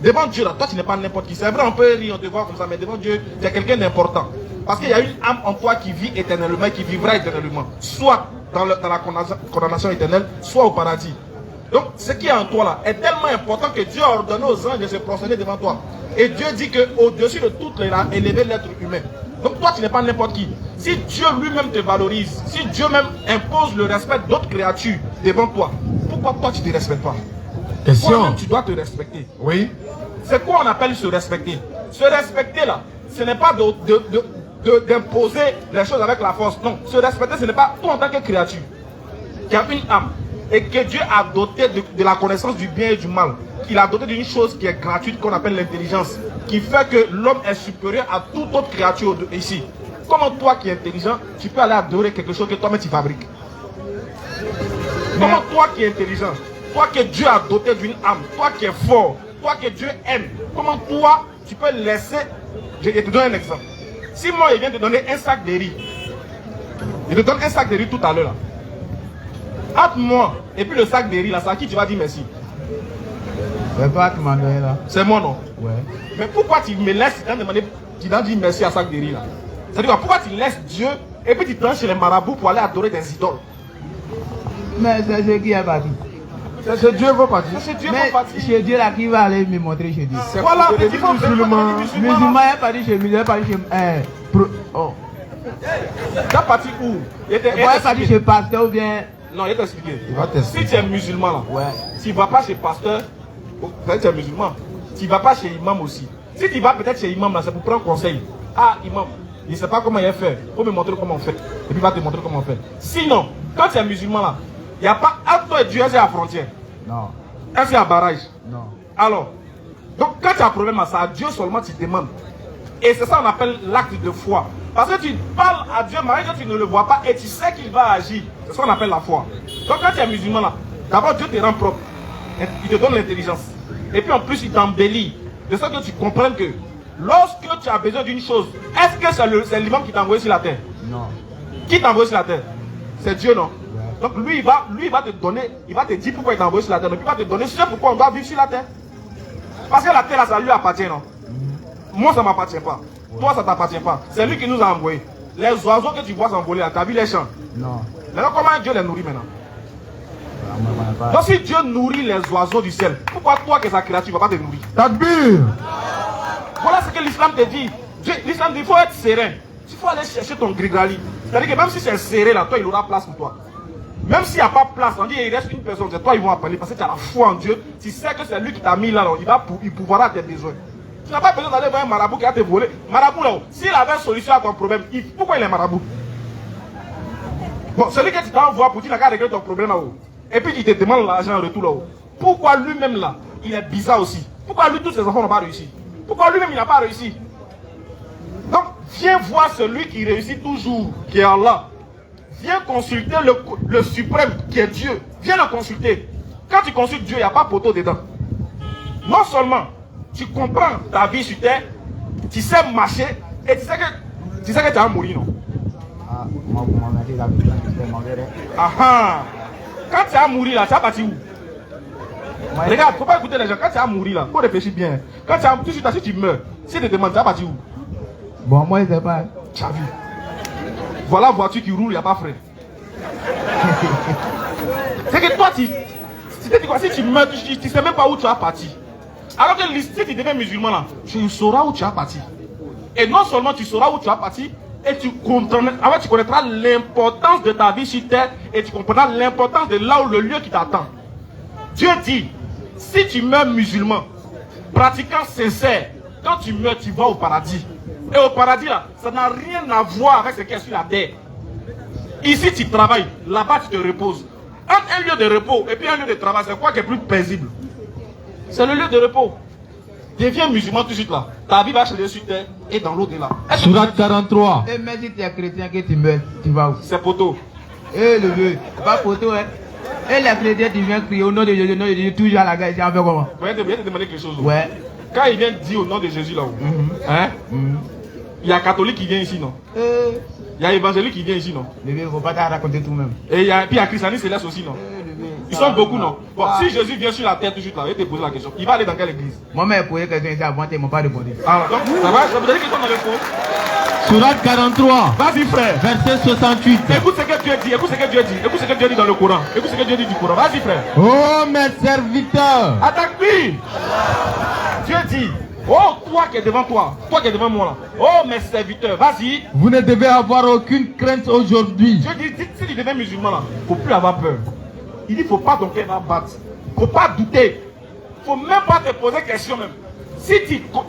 Devant Dieu là, toi tu n'es pas n'importe qui. C'est vrai, on peut rire, on te voit comme ça, mais devant Dieu, tu es quelqu'un d'important. Parce qu'il y a une âme en toi qui vit éternellement et qui vivra éternellement. Soit dans la condamnation éternelle, soit au paradis. Donc, ce qui est en toi là est tellement important que Dieu a ordonné aux anges de se prosterner devant toi. Et Dieu dit qu'au-dessus de tout, il a élevé l'être humain. Donc, toi, tu n'es pas n'importe qui. Si Dieu lui-même te valorise, si Dieu même impose le respect d'autres créatures devant toi, pourquoi toi, tu ne te respectes pas? Toi-même, tu dois te respecter. Oui. C'est quoi on appelle se respecter? Se respecter là, ce n'est pas d'imposer les choses avec la force. Non, se respecter, ce n'est pas toi en tant que créature qui a une âme et que Dieu a doté de la connaissance du bien et du mal. Il a doté d'une chose qui est gratuite qu'on appelle l'intelligence, qui fait que l'homme est supérieur à toute autre créature ici. Comment toi qui es intelligent, tu peux aller adorer quelque chose que toi-même tu fabriques? Comment toi qui es intelligent, toi que Dieu a doté d'une âme, toi qui es fort, toi que Dieu aime, comment toi tu peux laisser... Je te donne un exemple. Si moi il vient te donner un sac de riz, il te donne un sac de riz tout à l'heure là. Entre moi et puis le sac de riz là, c'est à qui tu vas dire merci? C'est toi qui m'as donné là. C'est moi non? Ouais. Mais pourquoi tu me laisses demander, tu dois dire merci à sac de riz là? C'est-à-dire pourquoi tu laisses Dieu et puis tu te rends chez les marabouts pour aller adorer des idoles? Mais c'est ce qui est parti. C'est Dieu va partir. C'est Dieu Mais va partir. c'est Dieu là qui va aller me montrer chez Dieu. Voilà, mais musulman. Musulman est parti chez musulman, est parti chez... oh. T'as parti où? Il est parti chez pasteur ou bien... Non, il va t'expliquer. Il va t'expliquer. Si tu es musulman là, ouais. Tu ne vas pas chez pasteur, tu es musulman. Tu ne vas pas chez imam aussi. Si tu vas peut-être chez imam là, c'est pour prendre conseil. Ah, imam, je ne sais pas comment il fait. Il faut me montrer comment on fait. Et puis il va te montrer comment on fait. Sinon, quand tu es musulman là, il n'y a pas entre toi et Dieu, c'est à la frontière. Non. C'est à barrage. Non. Alors, donc quand tu as un problème à ça, à Dieu seulement tu demandes. Et c'est ça qu'on appelle l'acte de foi. Parce que tu parles à Dieu, malgré que tu ne le vois pas et tu sais qu'il va agir. C'est ce qu'on appelle la foi. Donc quand tu es musulman là, d'abord Dieu te rend propre. Il te donne l'intelligence. Et puis en plus il t'embellit. De sorte que tu comprennes que lorsque tu as besoin d'une chose, est-ce que c'est l'imam qui t'a envoyé sur la terre? Non. Qui t'a envoyé sur la terre? C'est Dieu, non? Donc lui il va te donner, il va te dire pourquoi il t'a envoyé sur la terre. Donc il va te donner ce pourquoi on doit vivre sur la terre. Parce que la terre là, ça lui appartient, non? Moi ça ne m'appartient pas. Toi ça ne t'appartient pas. C'est lui qui nous a envoyé. Les oiseaux que tu vois s'envoler là, tu as vu les champs? Non. Maintenant comment Dieu les nourrit maintenant? Donc si Dieu nourrit les oiseaux du ciel, pourquoi toi que sa créature ne va pas te nourrir? Takbir. Voilà ce que l'islam te dit. L'islam dit qu'il faut être serein. Il faut aller chercher ton grigali. C'est-à-dire que même si c'est serré là, toi il aura place pour toi. Même s'il n'y a pas de place, on dit il reste une personne, c'est toi ils vont appeler parce que tu as la foi en Dieu. Tu sais que c'est lui qui t'a mis là, il pourvoira tes besoins. Tu n'as pas besoin d'aller voir un marabout qui a te volé. Marabout là, s'il avait une solution à ton problème, pourquoi il est marabout? Bon, celui que tu t'envoies pour dire qu'il a réglé ton problème là-haut. Et puis il te demande l'argent en retour là-haut. Pourquoi lui-même là, il est bizarre aussi? Pourquoi lui, tous ses enfants n'ont pas réussi? Pourquoi lui-même il n'a pas réussi? Donc, viens voir celui qui réussit toujours, qui est Allah. Viens consulter le suprême qui est Dieu. Viens le consulter. Quand tu consultes Dieu, il n'y a pas de poteau dedans. Non seulement tu comprends ta vie sur terre, tu sais marcher et tu sais que tu vas mourir, non? Quand tu vas mourir là, tu vas partir où? Regarde, il ne faut pas écouter les gens. Quand tu vas mourir là, il faut réfléchir bien. Quand tu vas tout de suite, si tu meurs, si tu te demandes, tu vas partir où? Bon, moi je ne sais pas. Tu as vu? Voilà la voiture qui roule, il n'y a pas frein. C'est que toi, si tu meurs, tu ne sais même pas où tu vas partir. Alors que si tu deviens musulman là, tu sauras où tu vas partir. Et non seulement tu sauras où tu vas partir, et tu connaîtras l'importance de ta vie sur terre, et tu comprendras l'importance de là où le lieu qui t'attend. Dieu dit, si tu meurs musulman, pratiquant sincère, quand tu meurs, tu vas au paradis. Et au paradis là, ça n'a rien à voir avec ce qui est sur la terre. Ici tu travailles, là-bas tu te reposes. Entre un lieu de repos et puis un lieu de travail, c'est quoi qui est plus paisible? C'est le lieu de repos. Deviens musulman tout de suite là. Ta vie va changer sur terre et dans l'au-delà. Sourate 43. Et même si tu es chrétien que tu meurs, tu vas où? C'est poteau. Eh le vieux, pas poteau hein. Et les chrétiens, tu viens crier au nom de Jésus, non, Jésus, toujours à la gueule, tu en fais comment? Ouais, tu viens te demander quelque chose. Ouais. Quand il vient dire au nom de Jésus là-haut, hein? Il y a catholique qui vient ici, non? Il y a évangélique qui vient ici, non? Il ne faut pas te raconter tout même. Et puis il y a christianisme céleste aussi, non? Ils sont beaucoup, non? Bon, si Jésus vient sur la terre tout de suite là, il te pose la question. Il va aller dans quelle église? Moi-même, pour quelqu'un ici avant, ils ne m'ont pas répondu. Ah, donc, ça va? Ça veut dire qu'ils sont dans le faux? Sourate 43. Vas-y, frère. Verset 68. Écoute ce que Dieu dit, écoute ce que Dieu dit, écoute ce que Dieu dit dans le Coran. Écoute ce que Dieu dit du Coran. Vas-y, frère. Oh, mes serviteurs. Attaque-lui. Dieu dit, oh, toi qui es devant toi qui es devant moi là. Oh, mes serviteurs, vas-y. Vous ne devez avoir aucune crainte aujourd'hui. Dieu dit, si tu deviens musulman là, il ne faut plus avoir peur. Il dit, il ne faut pas ton cœur va battre. Il ne faut pas douter. Il ne faut même pas te poser question même. Si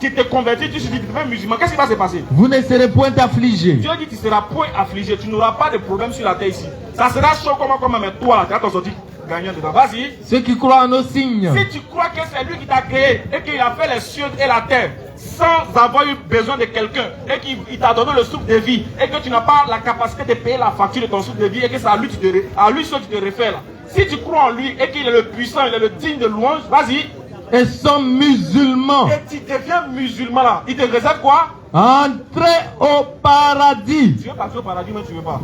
tu te convertis, tu deviens musulman, qu'est-ce qui va se passer? Vous ne serez point affligés. Dieu dit, tu ne seras point affligé. Tu n'auras pas de problème sur la terre ici. Ça sera chaud comme mais toi là, tu vas t'en sortir gagnant dedans. Vas-y. Ceux qui croient en nos signes. Si tu crois que c'est lui qui t'a créé et qu'il a fait les cieux et la terre sans avoir eu besoin de quelqu'un et qu'il t'a donné le souffle de vie et que tu n'as pas la capacité de payer la facture de ton souffle de vie et que c'est à lui seul tu te réfères là. Si tu crois en lui et qu'il est le puissant, il est le digne de louange, vas-y. Et sont musulmans. Et tu deviens musulman là. Il te réserve quoi? Entrez au paradis. Tu veux partir au paradis mais tu ne veux pas.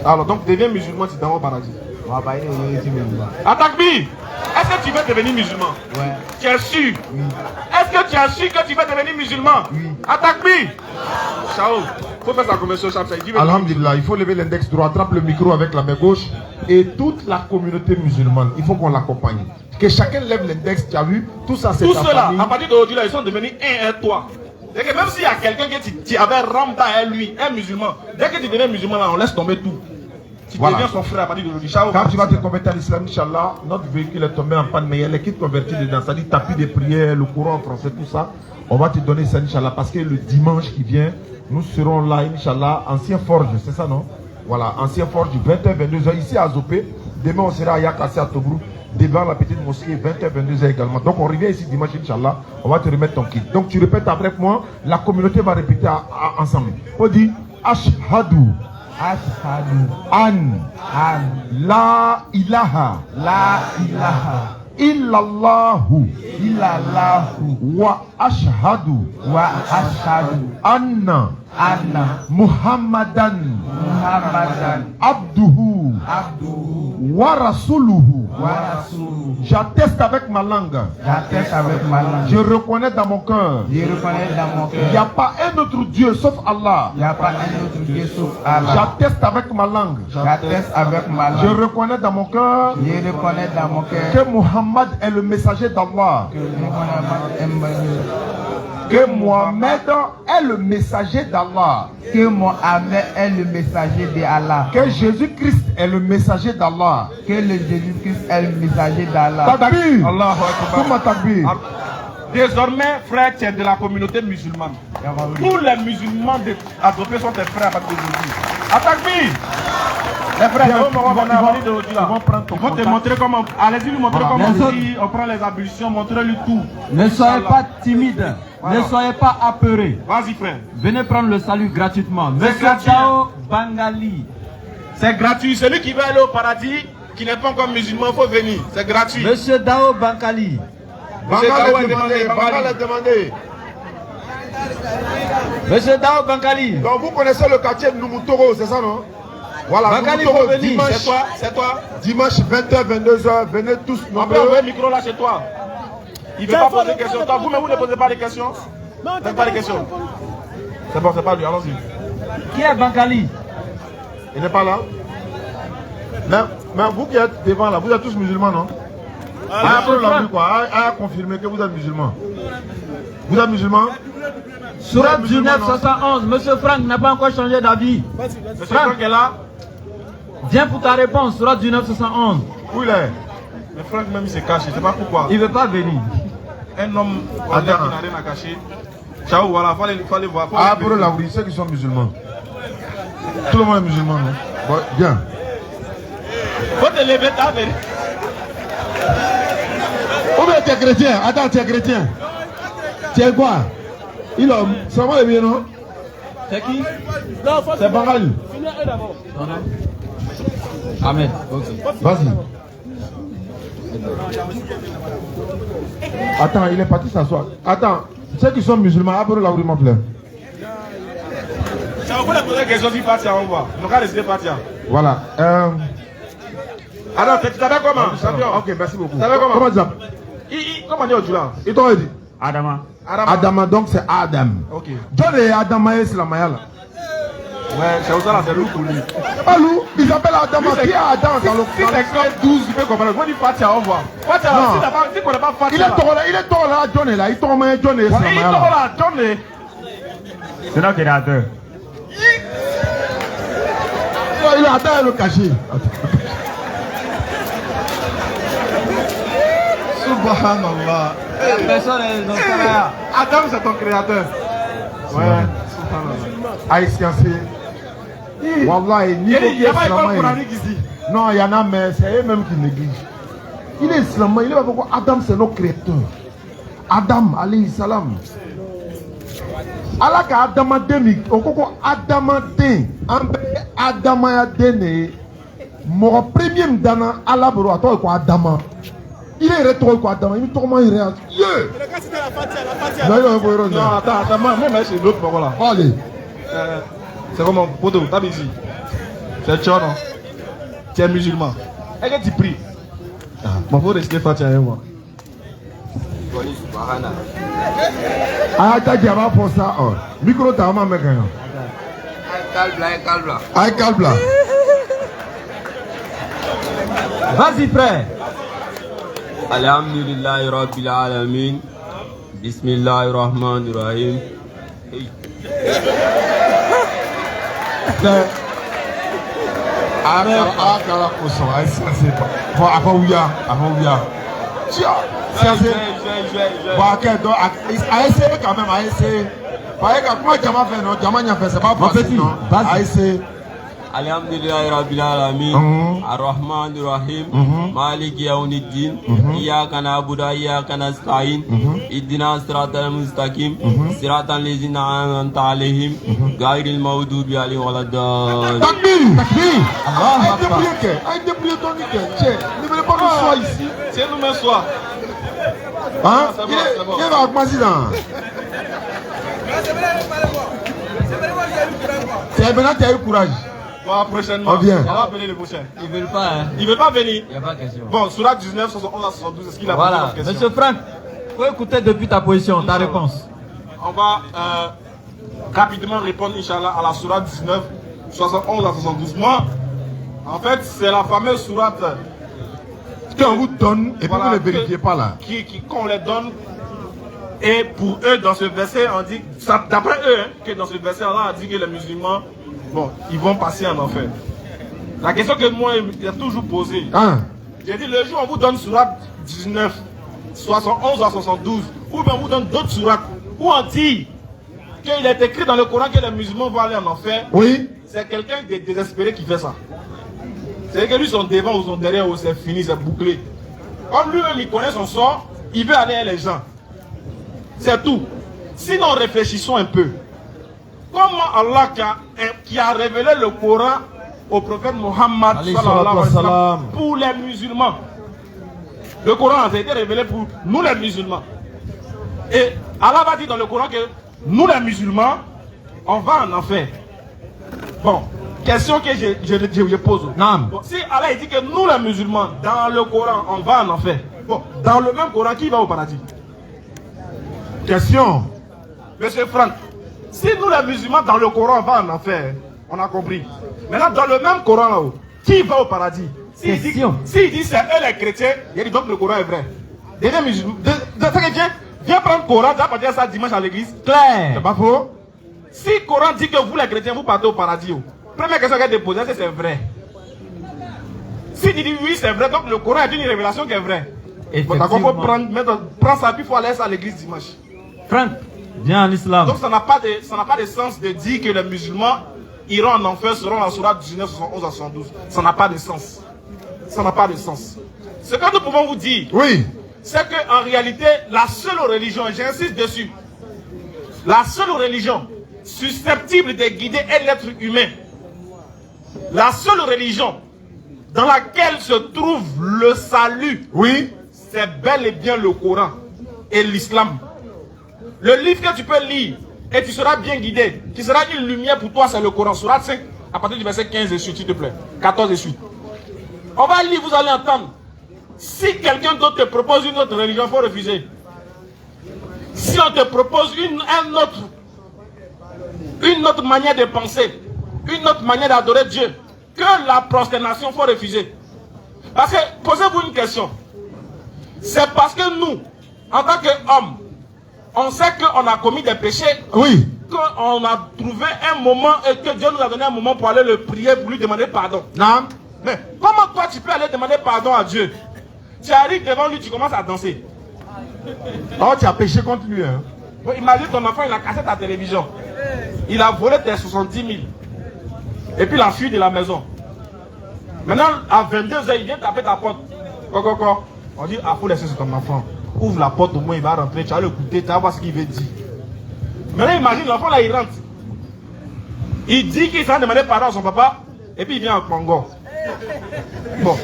Alors donc deviens musulman, tu t'en vas au paradis. Attaque-lui. Est-ce que tu veux devenir musulman? Ouais. Tu es sûr? Oui. Est-ce que tu es sûr que tu veux devenir musulman? Oui. Attaque-lui. Ciao. Il faut faire sa conversion. Alhamdulillah, il faut lever l'index droit, attrape le micro avec la main gauche. Et toute la communauté musulmane, il faut qu'on l'accompagne. Que chacun lève l'index, tu as vu? Tout ça c'est tout ta ceux-là, famille. à partir d'aujourd'hui, ils sont devenus un et toi. Et que même s'il y a quelqu'un qui tu avais Ramda et lui, un musulman, dès que tu deviens musulman, là, on laisse tomber tout. Tu deviens son frère à partir d'aujourd'hui. Quand tu vas te convertir à l'islam, Inch'Allah, notre véhicule est tombé en panne, mais il y a les kits convertis dedans. Ça dit tapis de prière, le courant en français, tout ça. On va te donner ça, Inch'Allah, parce que le dimanche qui vient, nous serons là, Inch'Allah, ancien forge, c'est ça, non? Voilà, ancien forge, 20h, 22h, ici à Zopé. Demain, on sera à Yakassi, à Tobruk, devant la petite mosquée, 20h, 22h également. Donc, on revient ici dimanche, Inch'Allah, on va te remettre ton kit. Donc, tu répètes avec moi, la communauté va répéter ensemble. On dit, Ashhadu. Ashhadu An. La ilaha. Illallahu. Wa ashhadu. Anna. Muhammadan. Abduhu. Wa rasuluhu. J'atteste avec ma langue. Je reconnais dans mon cœur. Il n'y a pas un autre Dieu sauf Allah. J'atteste avec ma langue. Je reconnais dans mon cœur que Muhammad est le messager d'Allah. Que Mohamed est le messager d'Allah. Que Jésus-Christ est le messager d'Allah. Takbir. Allahu Akbar. Désormais, frère, tu es de la communauté musulmane. Tous les musulmans d'Azopé sont tes frères à partir d'aujourd'hui. Attaque-lui. Les frères, ils vont te montrer comment. Allez-y lui montrer comment on prend les ablutions, montrez-lui tout. Ne soyez pas timide. Voilà. Ne soyez pas apeurés. Vas-y, frère. Venez prendre le salut gratuitement. Monsieur Dao Bangali. C'est gratuit. Celui qui veut aller au paradis, qui n'est pas encore musulman, il faut venir. C'est gratuit. Monsieur Dao Bangali. Monsieur Dao Bangali. Donc vous connaissez le quartier de Numutoro, c'est ça, non? Voilà, Bangali, Numutoro, dimanche. C'est toi. Dimanche 20h, 22h, venez tous. On peut envoyer le micro là chez toi. Il ne veut pas poser de questions. Toi, vous ne posez pas de questions. Faites pas de questions. C'est bon, c'est pas lui, allons-y. Qui est Bangali? Il n'est pas là. Mais vous qui êtes devant là, vous êtes tous musulmans, non? À confirmer que vous êtes musulmans. Vous êtes musulmans? Sourate du 971, Monsieur Franck n'a pas encore changé d'avis. Monsieur Franck est là. Viens pour ta réponse, Sourate du 971. Où il est? Mais Franck même il se cache, je ne sais pas pourquoi. Il ne veut pas venir. Un homme qui n'a rien à cacher. Ciao, voilà, il faut aller voir. Ah, pour la vous ceux qui sont musulmans. Tout le monde est musulman, non? Bon, bien. Faut te lever ta vérité. Ou bien tu es chrétien? Attends, tu es chrétien? Tu es quoi? Il a. C'est moi le bien, non? C'est qui? C'est Bangali. Amen. Vas-y. Attends, il est parti s'asseoir. Attends, ceux qui sont musulmans, après la mon frère. Ça vous poser des questions sur Fatia, on voit. Nous allons rester Fatia. Voilà. Alors, tu savais comment? Champion. Ok, merci beaucoup. Tu savais comment? Comment ça? Comment dire au là? Il t'a dit Adama. Adama, donc c'est Adam. Ok. John et Adama et Slamaya là. Ouais, c'est ça là, c'est loup pour lui. C'est pas loup, il s'appelle Adama. Qui est Adam dans le Si c'est 12, tu peux comprendre. Moi, je dis Fatia, on voit. Fatia, si on n'a pas Fatia. Il est tort là, John est là. Il tombe John et Slamaya. Il est tort là, John est. C'est notre créateur. Il a atteint le cachet. Subhanallah. Personne n'est dans ça là. Adam, c'est ton créateur. Ouais. Haïtien, c'est. Wallah, Il n'y a pas d'école coranique ici. Non, il y en a, mais c'est eux-mêmes qui négligent. Il est islamien, il est pas pourquoi Adam, c'est notre créateur. Adam, alayhi salam. Allah ka Adama demi, okoko Adama den, ambe Adama ya dene, mon premier dana Allah bro, toi quoi Adama. Il est rétro quoi Adama, il tourment il réagit. Non, attends, moi c'est l'autre par là. Allez. C'est comme mon poteau, t'as ici. C'est Tchon, non? Tu es musulman. Est-ce que tu pries? Bon, faut rester Fatia avec moi. Ah, t'as dit avant pour ça, oh. Micro t'as ma mec. Aïe, calme là. Vas-y, frère. Alhamdulillahi Rabbil Alamin. Bismillahirrahmanirrahim. Alhamdulillahi Rabbil Alamin. Ar-Rahmanir Rahim. Maliki Yawmiddin. Iyyaka na'budu wa iyyaka nasta'in. Ihdinas siratal mustaqim. Siratal ladzina an'amta 'alaihim ghayril maghdubi alaihim waladdallin. Takbir. Allah Akbar. Aïe, prier ton nickel. Tiens, ne voulez pas nous soir ici. Tiens, nous même soir. Hein? Il va augmenter là. C'est maintenant tu as eu courage. Bon, prochainement. On vient. On va appeler le prochain. Ils veulent pas, hein. Il veut pas venir. Il n'y a pas de question. Bon, sur la 19, 71 à 72, est-ce qu'il a Voilà. posé une question? Monsieur Franck, faut écouter depuis ta position, ta réponse. On va rapidement répondre, Inch'Allah, à la sourate 19, 71 à 72. Moi, en fait, c'est la fameuse sourate qu'on vous donne et voilà, puis vous ne vérifiez pas là. Qu'on les donne. Et pour eux, dans ce verset, on dit, d'après eux, hein, que dans ce verset, Allah a dit que les musulmans, bon, ils vont passer en enfer. La question que moi, j'ai toujours posée, j'ai dit, le jour où on vous donne sourate 19, 71 à 72, ou bien on vous donne d'autres sourates, où on dit qu'il est écrit dans le Coran que les musulmans vont aller en enfer, oui. C'est quelqu'un de désespéré qui fait ça. C'est que lui, son devant ou son derrière, c'est fini, c'est bouclé. Comme lui-même, il connaît son sort, il veut aller à les gens. C'est tout. Sinon, réfléchissons un peu. Comment Allah qui a révélé le Coran au prophète Mohammed pour les musulmans. Le Coran a été révélé pour nous les musulmans. Et Allah va dire dans le Coran que nous les musulmans, on va en enfer. Bon, question que je pose. Bon, si Allah dit que nous les musulmans, dans le Coran, on va en enfer. Bon, dans le même Coran, qui va au paradis? Question. Monsieur Franck, si nous les musulmans dans le Coran on va en enfer, on a compris. Maintenant dans le même Coran là-haut, qui va au paradis? S'il dit c'est eux les chrétiens, il dit donc le Coran est vrai. Dernier musulman, viens prendre le Coran, tu vas partir ça dimanche à l'église. Claire. C'est pas faux. Si le Coran dit que vous les chrétiens vous partez au paradis, première question qu'elle dépose, c'est vrai. S'il dit oui c'est vrai, donc le Coran est une révélation qui est vraie. Bon, d'accord, il faut prendre ça puis il faut aller à l'église dimanche. Franck, viens en islam. Donc ça n'a pas de sens de dire que les musulmans iront en enfer selon la sourate 19, 71 à 72. Ça n'a pas de sens. Ça n'a pas de sens. Ce que nous pouvons vous dire, oui, c'est qu'en réalité, la seule religion, j'insiste dessus, la seule religion susceptible de guider l'être humain, la seule religion dans laquelle se trouve le salut, oui, c'est bel et bien le Coran et l'islam. Le livre que tu peux lire et tu seras bien guidé, qui sera une lumière pour toi, c'est le Coran. Sourate 5, à partir du verset 15 et suite, s'il te plaît. 14 et suite. On va lire, vous allez entendre. Si quelqu'un d'autre te propose une autre religion, il faut refuser. Si on te propose une autre manière de penser, une autre manière d'adorer Dieu, que la prosternation, il faut refuser. Parce que, posez-vous une question. C'est parce que nous, en tant qu'hommes, on sait qu'on a commis des péchés. Oui. Qu'on a trouvé un moment et que Dieu nous a donné un moment pour aller le prier, pour lui demander pardon. Non. Mais comment toi tu peux aller demander pardon à Dieu? Tu arrives devant lui, tu commences à danser. Oh, tu as péché contre lui. Hein? Bon, imagine ton enfant, il a cassé ta télévision. Il a volé tes 70 000. Et puis il a fui de la maison. Maintenant, à 22h, il vient taper ta porte. Quoi. On dit, ah, faut laisser sur ton enfant. Ouvre la porte, au moins il va rentrer. Tu vas l'écouter, tu vas voir ce qu'il veut dire. Maintenant, imagine, l'enfant là, il rentre. Il dit qu'il s'en demandé pardon à son papa. Et puis il vient en Congo. Bon,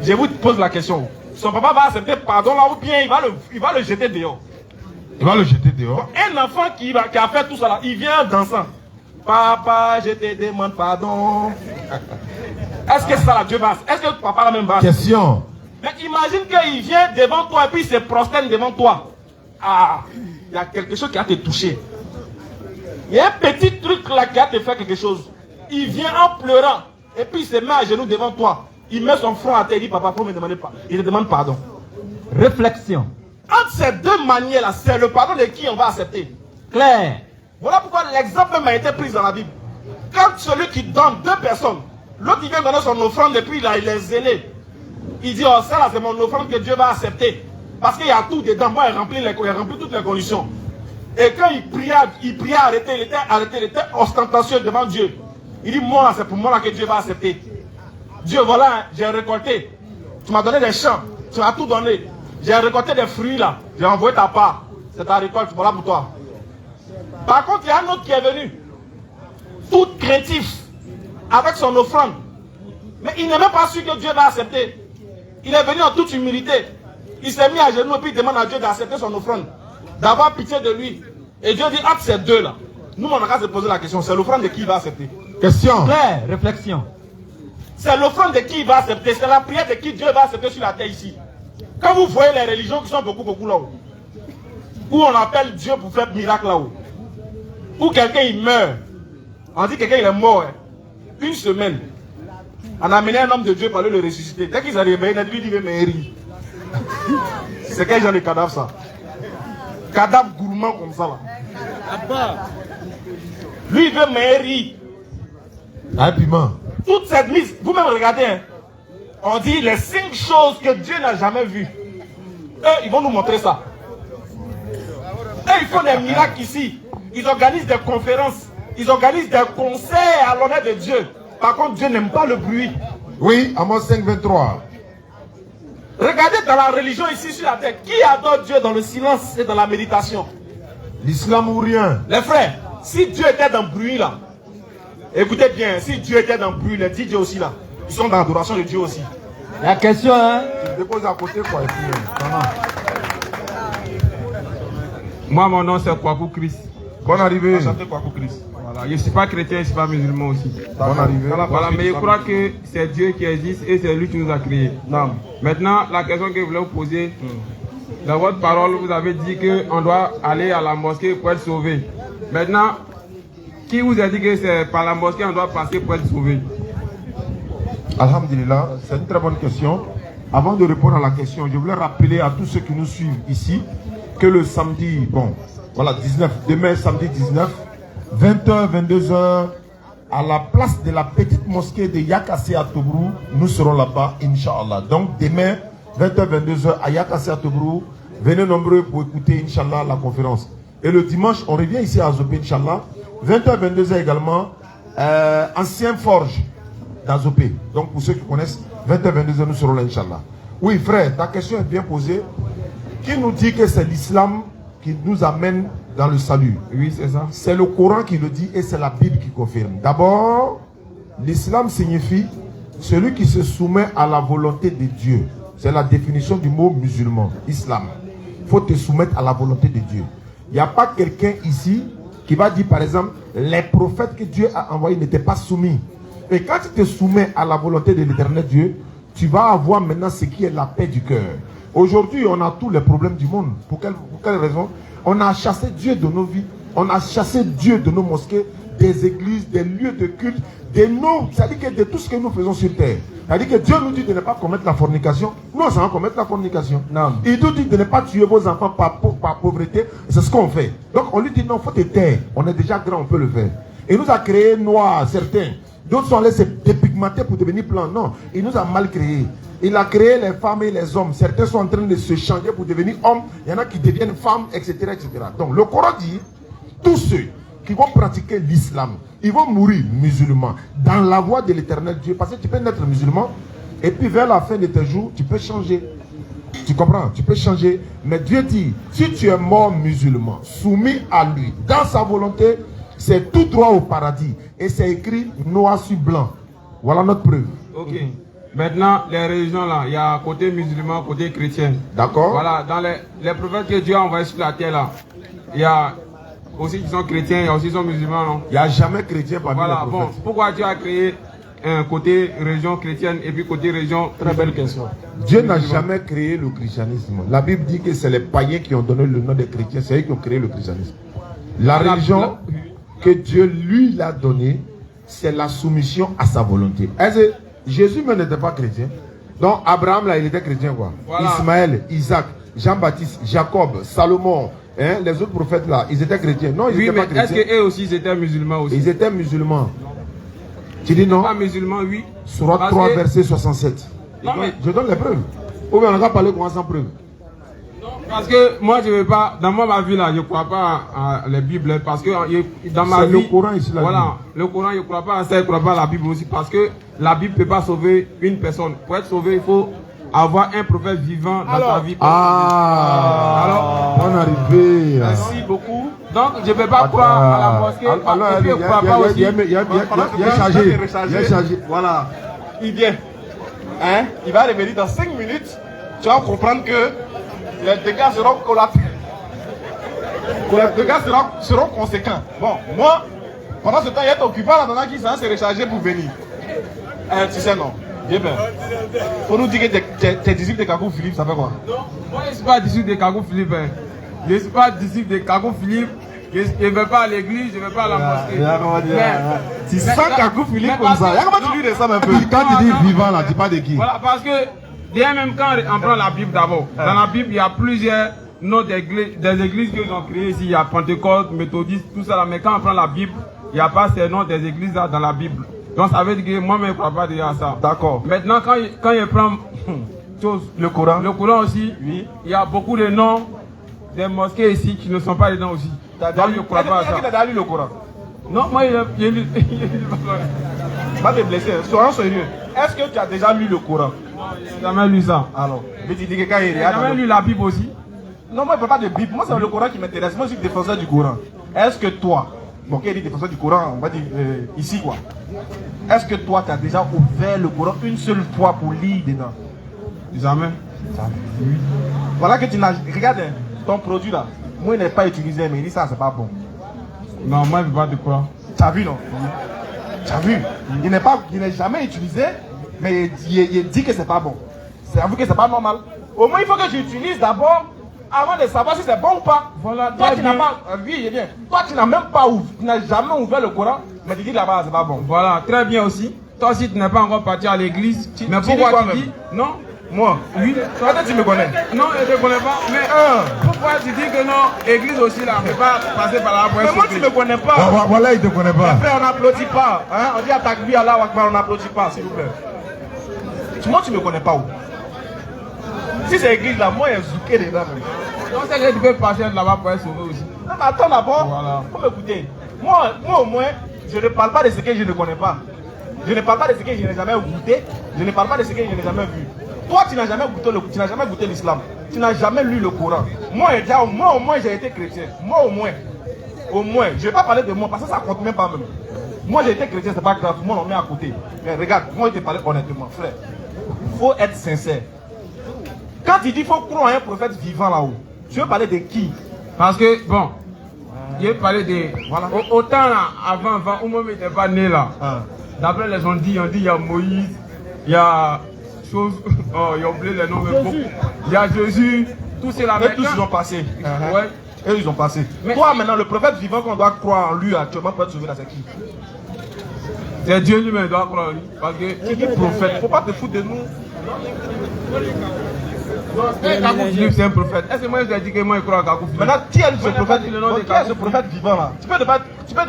je vous pose la question. Son papa va accepter pardon là ou bien il va le jeter dehors. Il va le jeter dehors. Un enfant qui a fait tout ça là, il vient dansant. Papa, je te demande pardon. Est-ce que ça là, Dieu va? Est-ce que papa là même va? Question. Mais imagine qu'il vient devant toi et puis il se prosterne devant toi. Ah, il y a quelque chose qui a te touché. Il y a un petit truc là qui a te fait quelque chose. Il vient en pleurant et puis il se met à genoux devant toi. Il met son front à terre et dit, papa, faut me demander pardon. Il te demande pardon. Réflexion. Entre ces deux manières-là, c'est le pardon de qui on va accepter. Clair. Voilà pourquoi l'exemple même a été pris dans la Bible. Quand celui qui donne deux personnes, l'autre il vient donner son offrande et puis là, il est zélé. Il dit, oh ça là c'est mon offrande que Dieu va accepter. Parce qu'il y a tout dedans, moi il remplit toutes les conditions. Et quand il priait arrêter, il était ostentatieux devant Dieu. Il dit, moi c'est pour moi là que Dieu va accepter. Dieu, voilà, j'ai récolté. Tu m'as donné des champs, tu m'as tout donné. J'ai récolté des fruits là, j'ai envoyé ta part. C'est ta récolte, voilà pour toi. Par contre, il y a un autre qui est venu, tout craintif, avec son offrande. Mais il n'est même pas sûr que Dieu va accepter. Il est venu en toute humilité. Il s'est mis à genoux et puis il demande à Dieu d'accepter son offrande, d'avoir pitié de lui. Et Dieu dit, entre ces deux là, nous on a qu'à se poser la question, c'est l'offrande de qui il va accepter? Question. Claire, réflexion. C'est l'offrande de qui il va accepter, c'est la prière de qui Dieu va accepter sur la terre ici. Quand vous voyez les religions qui sont beaucoup là-haut, où on appelle Dieu pour faire miracle là-haut, où quelqu'un il meurt, on dit quelqu'un il est mort, une semaine, on a amené un homme de Dieu pour aller le ressusciter. Dès qu'il s'est réveillé, il a dit, il veut me rire. C'est quel genre de cadavre ça? Cadavre gourmand comme ça là. Lui il veut me rire. Un piment. Toute cette mise, vous-même regardez, hein, on dit les 5 choses que Dieu n'a jamais vues. Eux, ils vont nous montrer ça. Eux, ils font des miracles ici. Ils organisent des conférences. Ils organisent des concerts à l'honneur de Dieu. Par contre, Dieu n'aime pas le bruit. Oui, Amos 5, 23. Regardez dans la religion ici sur la terre. Qui adore Dieu dans le silence et dans la méditation? L'islam ou rien. Les frères, si Dieu était dans le bruit là, écoutez bien, si Dieu était dans le bruit, les DJ aussi là, ils sont dans l'adoration de Dieu aussi. La question, hein? Tu déposes à côté quoi. Et puis, moi, mon nom c'est Kwaku Chris. Bonne arrivée. Enchanté Kwaku Chris. Voilà, je ne suis pas chrétien, je ne suis pas musulman aussi. Bonne arrivée. Voilà, mais je crois que c'est Dieu qui existe et c'est lui qui nous a créés. Non. Maintenant, la question que je voulais vous poser, dans votre parole, vous avez dit qu'on doit aller à la mosquée pour être sauvé. Maintenant, qui vous a dit que c'est par la mosquée qu'on doit passer pour être sauvé? Alhamdulillah, c'est une très bonne question. Avant de répondre à la question, je voulais rappeler à tous ceux qui nous suivent ici que le samedi, bon, voilà, 19, demain samedi 19, 20h, 22h, à la place de la petite mosquée de Yakassé à Tobrou, nous serons là-bas, Inch'Allah. Donc demain, 20h, 22h, à Yakassé à Tobrou, venez nombreux pour écouter, Inch'Allah, la conférence. Et le dimanche, on revient ici à Zopé, Inch'Allah. 20h, 22h également, ancien forge d'Azopé. Donc pour ceux qui connaissent, 20h, 22h, nous serons là, Inch'Allah. Oui, frère, ta question est bien posée. Qui nous dit que c'est l'islam qui nous amène dans le salut? Oui, c'est ça. C'est le Coran qui le dit et c'est la Bible qui confirme. D'abord, l'islam signifie celui qui se soumet à la volonté de Dieu. C'est la définition du mot musulman, islam. Il faut te soumettre à la volonté de Dieu. Il n'y a pas quelqu'un ici qui va dire, par exemple, les prophètes que Dieu a envoyés n'étaient pas soumis. Et quand tu te soumets à la volonté de l'Éternel Dieu, tu vas avoir maintenant ce qui est la paix du cœur. Aujourd'hui, on a tous les problèmes du monde. Pour quelle raison? On a chassé Dieu de nos vies. On a chassé Dieu de nos mosquées, des églises, des lieux de culte, c'est-à-dire que de tout ce que nous faisons sur terre. C'est-à-dire que Dieu nous dit de ne pas commettre la fornication. Nous, on s'en va commettre la fornication. Non. Il nous dit de ne pas tuer vos enfants par pauvreté. C'est ce qu'on fait. Donc, on lui dit non, il faut te taire. On est déjà grand, on peut le faire. Il nous a créé noirs, certains. D'autres sont allés se dépigmenter pour devenir blancs. Non, il nous a mal créés. Il a créé les femmes et les hommes. Certains sont en train de se changer pour devenir hommes. Il y en a qui deviennent femmes, etc., etc. Donc, le Coran dit, tous ceux qui vont pratiquer l'islam, ils vont mourir musulmans dans la voie de l'éternel Dieu. Parce que tu peux naître musulman et puis vers la fin de tes jours, tu peux changer. Tu comprends? Tu peux changer. Mais Dieu dit, si tu es mort musulman, soumis à lui, dans sa volonté, c'est tout droit au paradis. Et c'est écrit noir sur blanc. Voilà notre preuve. Ok. Maintenant, les religions là, il y a côté musulman, côté chrétien. D'accord. Voilà, dans les prophètes que Dieu a envoyés sur la terre là, il y a aussi qui sont chrétiens, il y a aussi qui sont musulmans, non? Il n'y a jamais chrétien parmi les prophètes. Bon, pourquoi Dieu a créé un côté religion chrétienne et puis côté religion? Très belle question. Dieu n'a jamais créé le christianisme. La Bible dit que c'est les païens qui ont donné le nom des chrétiens, c'est eux qui ont créé le christianisme. La religion que Dieu lui l'a donnée, c'est la soumission à sa volonté. Jésus même n'était pas chrétien. Donc Abraham là, il était chrétien quoi. Voilà. Ismaël, Isaac, Jean-Baptiste, Jacob, Salomon, hein, les autres prophètes là, ils étaient chrétiens. Non, ils étaient pas chrétiens. Est-ce qu'eux aussi ils étaient musulmans aussi? Ils étaient musulmans. Tu dis non? Pas musulmans, oui. Surat 3, verset 67. Non, mais... Je donne les preuves. Ou bien on va parler comment sans preuve? Non, parce que moi je ne veux pas, dans ma vie là, je ne crois pas à la Bible. Parce que dans ma vie, le Coran ici, voilà, le Coran, je ne crois pas à ça, je ne crois pas à la Bible aussi. Parce que la Bible ne peut pas sauver une personne. Pour être sauvé, il faut avoir un prophète vivant dans sa vie. Alors, on est arrivé. Merci beaucoup. Donc, je ne vais pas croire à la mosquée. Alors, il est chargé. Voilà. Il vient. Hein? Il va revenir dans 5 minutes. Tu vas comprendre que les dégâts seront collatéraux. Les dégâts seront conséquents. Bon, moi, pendant ce temps, il est occupé en attendant qu'il s'en se recharger pour venir. Tu sais, non? Bien. Faut nous dire que tu es disciple de Kagou Philippe, ça fait quoi? Non, moi je ne suis pas disciple de Kagou Philippe. Je ne suis pas disciple de Kagou Philippe. Je ne vais pas à l'église, je ne vais pas à la mosquée. Tu sens Kagou Philippe comme ça. Comment tu lui ressembles un peu? Quand tu dis vivant là, tu parles de qui? Voilà, parce que déjà même quand on prend la Bible d'abord, dans la Bible il y a plusieurs noms des églises qu'ils ont créées ici. Il y a Pentecôte, Méthodiste, tout ça là. Mais quand on prend la Bible, il n'y a pas ces noms des églises là dans la Bible. Donc ça veut dire que moi-même je ne crois pas déjà à ça. D'accord. Maintenant quand je prends le Coran aussi, oui, il y a beaucoup de noms des mosquées ici qui ne sont pas dedans aussi. Donc je ne crois pas à ça. Est-ce que tu as lu le Coran? Non, moi j'ai lu. Pas te blesser, sois sérieux. Est-ce que tu as déjà lu le Coran? Non, je n'ai jamais lu ça. Alors, mais tu dis que quand il y a jamais lu la Bible aussi? Non, moi je ne parle pas de Bible, moi c'est le Coran qui m'intéresse. Moi je suis défenseur du Coran. Est-ce que toi, bon, qui dit défenseur du Coran, on va dire ici quoi. Est-ce que toi, tu as déjà ouvert le Coran une seule fois pour lire dedans? Jamais. Oui. Voilà que tu n'as... Regarde, ton produit là, moi il n'est pas utilisé, mais il dit ça, c'est pas bon. Non, moi je ne veux pas de quoi. Tu as vu, non? Tu as vu? Il n'est jamais utilisé, mais il dit que c'est pas bon. C'est avoué que c'est pas normal. Au moins, il faut que j'utilise d'abord avant de savoir si c'est bon ou pas. Voilà, toi, tu n'as pas... Oui, bien. Toi, tu n'as même pas ouvert, tu n'as jamais ouvert le Coran, mais tu dis là-bas, c'est pas bon. Voilà, très bien aussi. Toi aussi, tu n'es pas encore parti à l'église. Mais pourquoi tu dis... Non? Moi? Oui. Toi, tu me connais? Non, je ne te connais pas. Mais pourquoi tu dis que non, l'église aussi, là, ne peut pas passer par là pour être mais moi, tu ne me connais pas. Voilà, il ne te connaît pas. Frère, on n'applaudit pas. Hein? On dit à Takbi, Allah Akbar, on n'applaudit pas, s'il vous plaît. Moi, tu ne me connais pas où? Si c'est l'église là, moi, il y a zouké dedans même. Donc, c'est que tu peux passer là-bas pour être sauvé aussi. Non, mais attends d'abord. Voilà. Faut m'écouter. Moi, au moins, je ne parle pas de ce que je ne connais pas. Je ne parle pas de ce que je n'ai jamais goûté. Je ne parle pas de ce que je n'ai jamais vu. Toi, tu n'as jamais goûté l'islam. Tu n'as jamais lu le Coran. Moi, au moins, j'ai été chrétien. Moi, au moins. Au moins. Je ne vais pas parler de moi parce que ça ne compte même pas même. Moi, j'ai été chrétien, c'est pas grave. Moi, on met à côté. Mais regarde, moi, je te parlais honnêtement, frère. Il faut être sincère. Quand tu dis qu'il faut croire à un prophète vivant là-haut, tu veux parler de qui? Parce que, bon, j'ai parlé de... Voilà. Autant là, avant, où moi n'était pas né là. D'après les gens dit, il y a Moïse, il y a chose, oh, il y a oublié les noms, mais beaucoup. Il y a Jésus, tous ces là. Et tous ils ont passé. Ouais. Et ils ont passé. Mais toi maintenant, le prophète vivant qu'on doit croire en lui actuellement pour être sauvé là, c'est qui? C'est Dieu lui-même qui doit croire en lui. Parce que qui dit prophète? Faut pas te foutre de nous. Kakou Philippe c'est un prophète. Est-ce que moi je t'ai dit que moi je crois à Kakou Philippe? Maintenant, qui est ce prophète? Qui est ce prophète vivant là? Tu peux ne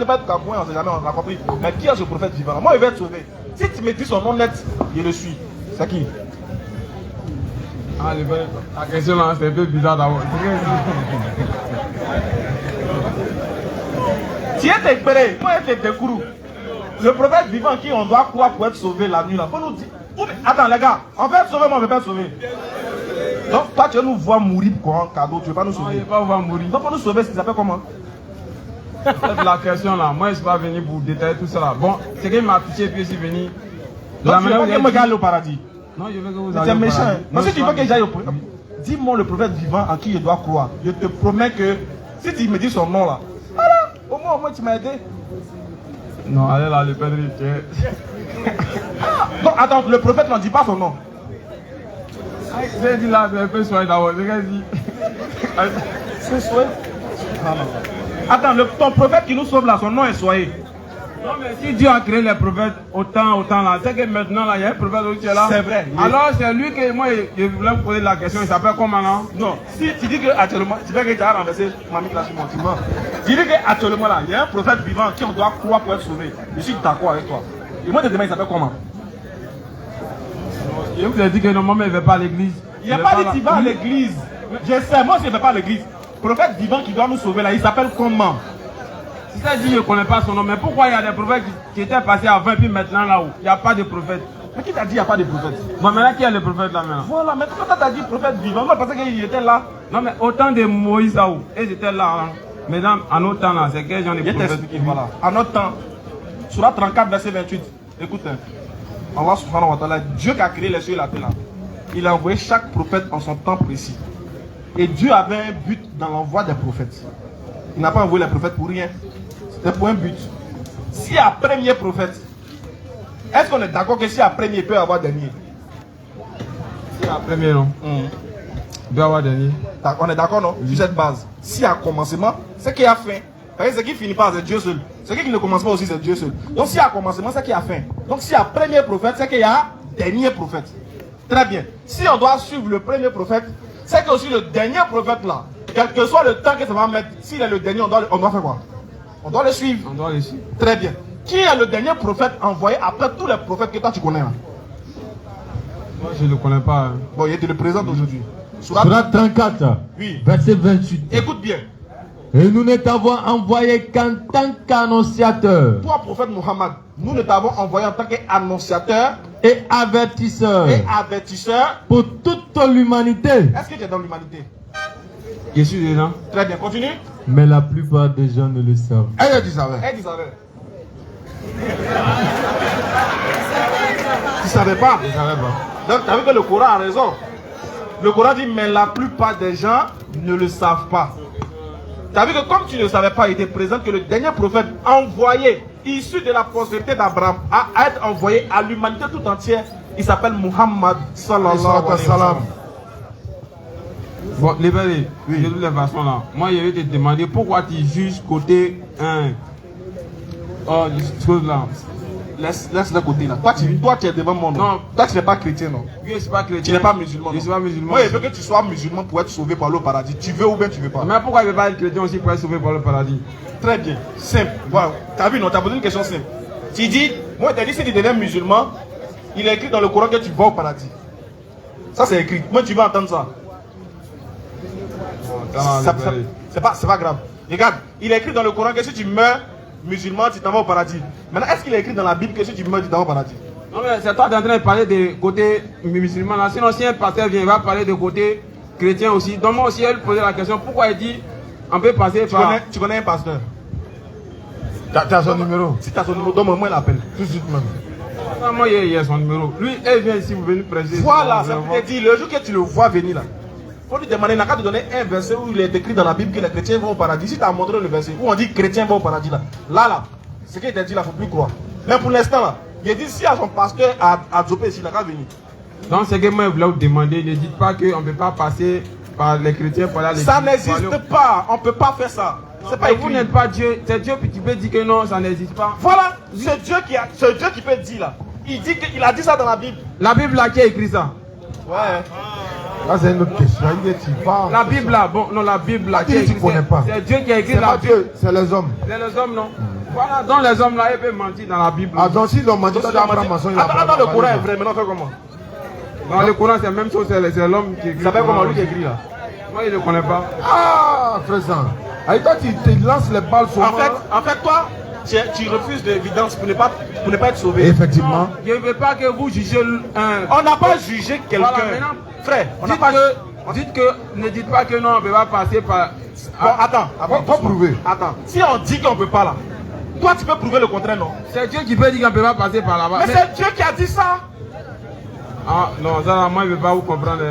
pas être Kabouin, on sait jamais, on a compris. Mais qui est ce prophète vivant là? Moi, il va être sauvé. Si tu me dis son nom net, je le suis. C'est qui? Ah, la question là, c'est un peu bizarre d'abord. Tu es prêt, moi je te découvre. Le prophète vivant qui on doit croire pour être sauvé la nuit là. Faut nous dire. Attends les gars, on va être sauvé, moi on ne veut pas être sauvé. Donc toi tu veux nous voir mourir pour un cadeau, tu ne veux pas nous sauver. Non, je ne veux pas vous voir mourir. Donc pour nous sauver, ça s'appelle comment? C'est la question là, moi je ne suis pas venu pour détailler tout ça là. Bon, c'est qu'il m'a affiché puis je suis venu. Donc tu veux pas que me gagne au paradis? Non, je veux que vous alliez au paradis. C'est méchant. Non, si tu veux que j'aille au paradis, dis-moi le prophète vivant en qui je dois croire. Je te promets que si tu me dis son nom là, voilà, au moins tu m'as aidé. Non, allez là, le père de Donc attends, le prophète n'en dit pas son nom. J'ai dit là, c'est un peu soigné d'abord. C'est soigné. Attends, ton prophète qui nous sauve là, son nom est soigné. Non, mais si Dieu a créé les prophètes autant là, c'est que maintenant là, il y a un prophète qui est là. C'est vrai. Alors c'est lui que moi je voulais me poser la question, il s'appelle comment non? Non, si tu dis que actuellement, tu veux que tu as renversé Mamie là sur mon ciment. Tu dis que actuellement là, il y a un prophète vivant qui on doit croire pour être sauvé. Je suis d'accord avec toi. Et moi, demain, il s'appelle comment? Je vous ai dit que normalement il ne va pas à l'église. Il n'y a pas dit qu'il va à l'église. Je sais, moi je ne vais pas à l'église. Prophète vivant qui doit nous sauver là, il s'appelle comment? Si ça dit, je ne connais pas son nom, mais pourquoi il y a des prophètes qui étaient passés avant, puis maintenant là où il n'y a pas de prophète? Mais qui t'a dit qu'il n'y a pas de prophète? Bon, maintenant qui est le prophète là maintenant? Voilà, mais quand tu as dit prophète vivant, moi je pensais qu'il était là. Non, mais autant de Moïse là où, et j'étais là. Hein. Mesdames, en notre temps là, c'est que j'en ai prophètes. Voilà. En notre temps, Surah 34, verset 28. Écoute, Allah subhanahu wa ta'ala, Dieu qui a créé les cieux et la terre, il a envoyé chaque prophète en son temps précis. Et Dieu avait un but dans l'envoi des prophètes. Il n'a pas envoyé les prophètes pour rien. C'était pour un but. S'il y a premier prophète, est-ce qu'on est d'accord que s'il y a premier, il peut y avoir dernier? S'il y a premier, non. Il peut y avoir dernier. On est d'accord, non? Sur cette base. S'il y a commencement, c'est qu'il y a fin. Ce qui finit pas, c'est Dieu seul. Ce qui ne commence pas aussi, c'est Dieu seul. Donc s'il y a commencement, c'est qu'il y a fin. Donc s'il y a premier prophète, c'est qu'il y a dernier prophète. Très bien. Si on doit suivre le premier prophète, c'est que aussi le dernier prophète là, quel que soit le temps que ça va mettre, s'il est le dernier, on doit faire quoi? On doit le suivre. On doit le suivre. Très bien. Qui est le dernier prophète envoyé après tous les prophètes que toi tu connais là? Moi je ne le connais pas. Hein. Bon, il te le présente aujourd'hui. Surah 34, oui. verset 28. Écoute bien. Et nous ne t'avons envoyé qu'en tant qu'annonciateur. Toi, prophète Mohammed, nous ne t'avons envoyé en tant qu'annonciateur et avertisseur. Et avertisseur pour toute l'humanité. Est-ce que tu es dans l'humanité? Je suis dedans. Très bien, continue. Mais la plupart des gens ne le savent. Elle dit ça. Elle dit ça. Tu ne savais pas? Je ne savais pas. Donc, tu as vu que le Coran a raison. Le Coran dit, mais la plupart des gens ne le savent pas. Tu as vu que comme tu ne le savais pas, il te présente que le dernier prophète envoyé, issu de la postérité d'Abraham, à être envoyé à l'humanité tout entière, il s'appelle Muhammad sallallahu alayhi wa sallam. Bon, les bébés, de toutes les façons là, moi je vais te demander pourquoi tu juges côté 1. Oh, les choses là. Laisse le côté là. Toi, tu es devant moi. Non. Toi, tu n'es pas chrétien, non? Oui, je ne suis pas chrétien. Tu n'es pas musulman. Je ne suis pas musulman. Moi, je veux que tu sois musulman pour être sauvé par le paradis. Tu veux ou bien tu ne veux pas? Mais pourquoi je ne veux pas être chrétien aussi pour être sauvé par le paradis? Très bien. Simple. Voilà. Tu as vu, non? Tu as posé une question simple. Tu dis, moi, tu as dit, si tu deviens musulman, il est écrit dans le Coran que tu vas au paradis. Ça, c'est écrit. Moi, tu vas entendre ça. C'est pas grave. Regarde, il est écrit dans le Coran que si tu meurs musulman, tu t'en vas au paradis. Maintenant, est-ce qu'il est écrit dans la Bible que si tu meurs, tu t'en vas au paradis? Non, mais c'est toi qui es en train de parler de côté musulman là. Sinon, si un pasteur vient, il va parler de côté chrétien aussi. Donc, moi aussi, elle posait la question pourquoi il dit on peut passer par. Tu connais un pasteur? Tu as son numéro? Si tu as son numéro, donne-moi l'appel. Tout de suite même. Non, moi, il y a son numéro. Lui, elle vient ici, vous venez prêcher. Voilà, ça veut dire le jour que tu le vois venir là, faut lui demander, il n'a qu'à te donner un verset où il est écrit dans la Bible que les chrétiens vont au paradis. Si tu as montré le verset où on dit chrétiens vont au paradis, là, ce qui est dit là, il ne faut plus croire. Mais pour l'instant, là, il dit si à son pasteur à Djopé ici, il n'a qu'à venir. Donc, ce que moi, je voulais vous demander, ne dites pas qu'on ne peut pas passer par les chrétiens pour aller. Ça n'existe pas, on ne peut pas faire ça. C'est pas vous n'êtes pas Dieu, c'est Dieu qui peut dire que non, ça n'existe pas. Voilà, c'est Dieu qui peut dire là. Il dit qu'il a dit ça dans la Bible. La Bible là, qui a écrit ça? Ouais. Là, c'est une autre question. La Bible là, bon, non, la Bible là, qui tu connais pas. C'est Dieu qui a écrit la Bible. C'est les hommes. C'est les hommes, non? Voilà, donc les hommes là, ils peuvent mentir dans la Bible. Ah, donc s'ils ont menti, dans le Coran est vrai, maintenant fais comment? Dans le Coran, c'est la même chose, c'est l'homme qui écrit. Ça fait comment lui qui écrit là? Moi, il ne le connaît pas. Ah, frère. Et toi, tu te lances les balles sur moi. En fait, toi, tu refuses l'évidence pour ne pas être sauvé. Effectivement. Je ne veux pas que vous jugez un... On n'a pas jugé quelqu'un. Voilà, frère, ne dites pas que non, on ne peut pas passer par... Bon, attends. Faut prouver. Attends. Si on dit qu'on ne peut pas là, toi, tu peux prouver le contraire, non? C'est Dieu qui peut dire qu'on ne peut pas passer par là-bas. Mais c'est Dieu qui a dit ça. Ah non, ça, moi, je ne vais pas vous comprendre.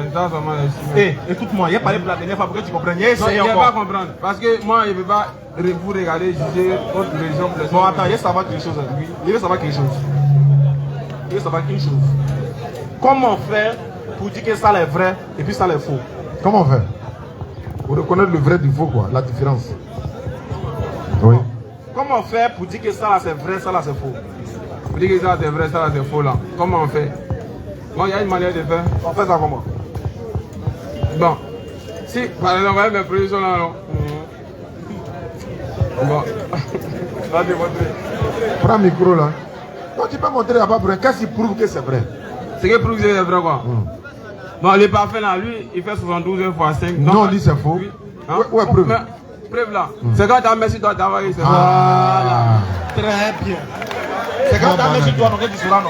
Écoute-moi, il a parlé pour la dernière fois pour que tu comprennes. Je ne vais pas comprendre. Parce que moi, je ne vais pas vous regarder, juger votre religion. Bon, attends, il veut savoir quelque chose. Il veut savoir quelque chose. Il veut savoir quelque chose. Comment faire pour dire que ça est vrai et puis ça est faux? Comment faire? Pour reconnaître le vrai du faux, quoi, la différence. Oui. Comment faire pour dire que ça là c'est vrai, ça là c'est faux? Pour dire que ça c'est vrai, ça là c'est faux là. Comment on fait? Bon, il y a une manière de faire. On fait ça comment? Bon. Si, par exemple, vous voyez mes prévisions là, non? Bon. Va te montrer. Prends le micro là. Non, tu peux montrer là-bas pour qu'est-ce qui prouve que c'est vrai? Ce qui prouve que c'est vrai quoi? Bon, le parfait là, lui, il fait 72 heures fois 5. Non, on dit c'est faux. Hein? Ouais, preuve. Preuve là. C'est quand tu as mis sur toi, tu as envoyé. Voilà. Très bien. C'est quand tu as mis sur toi, tu seras non.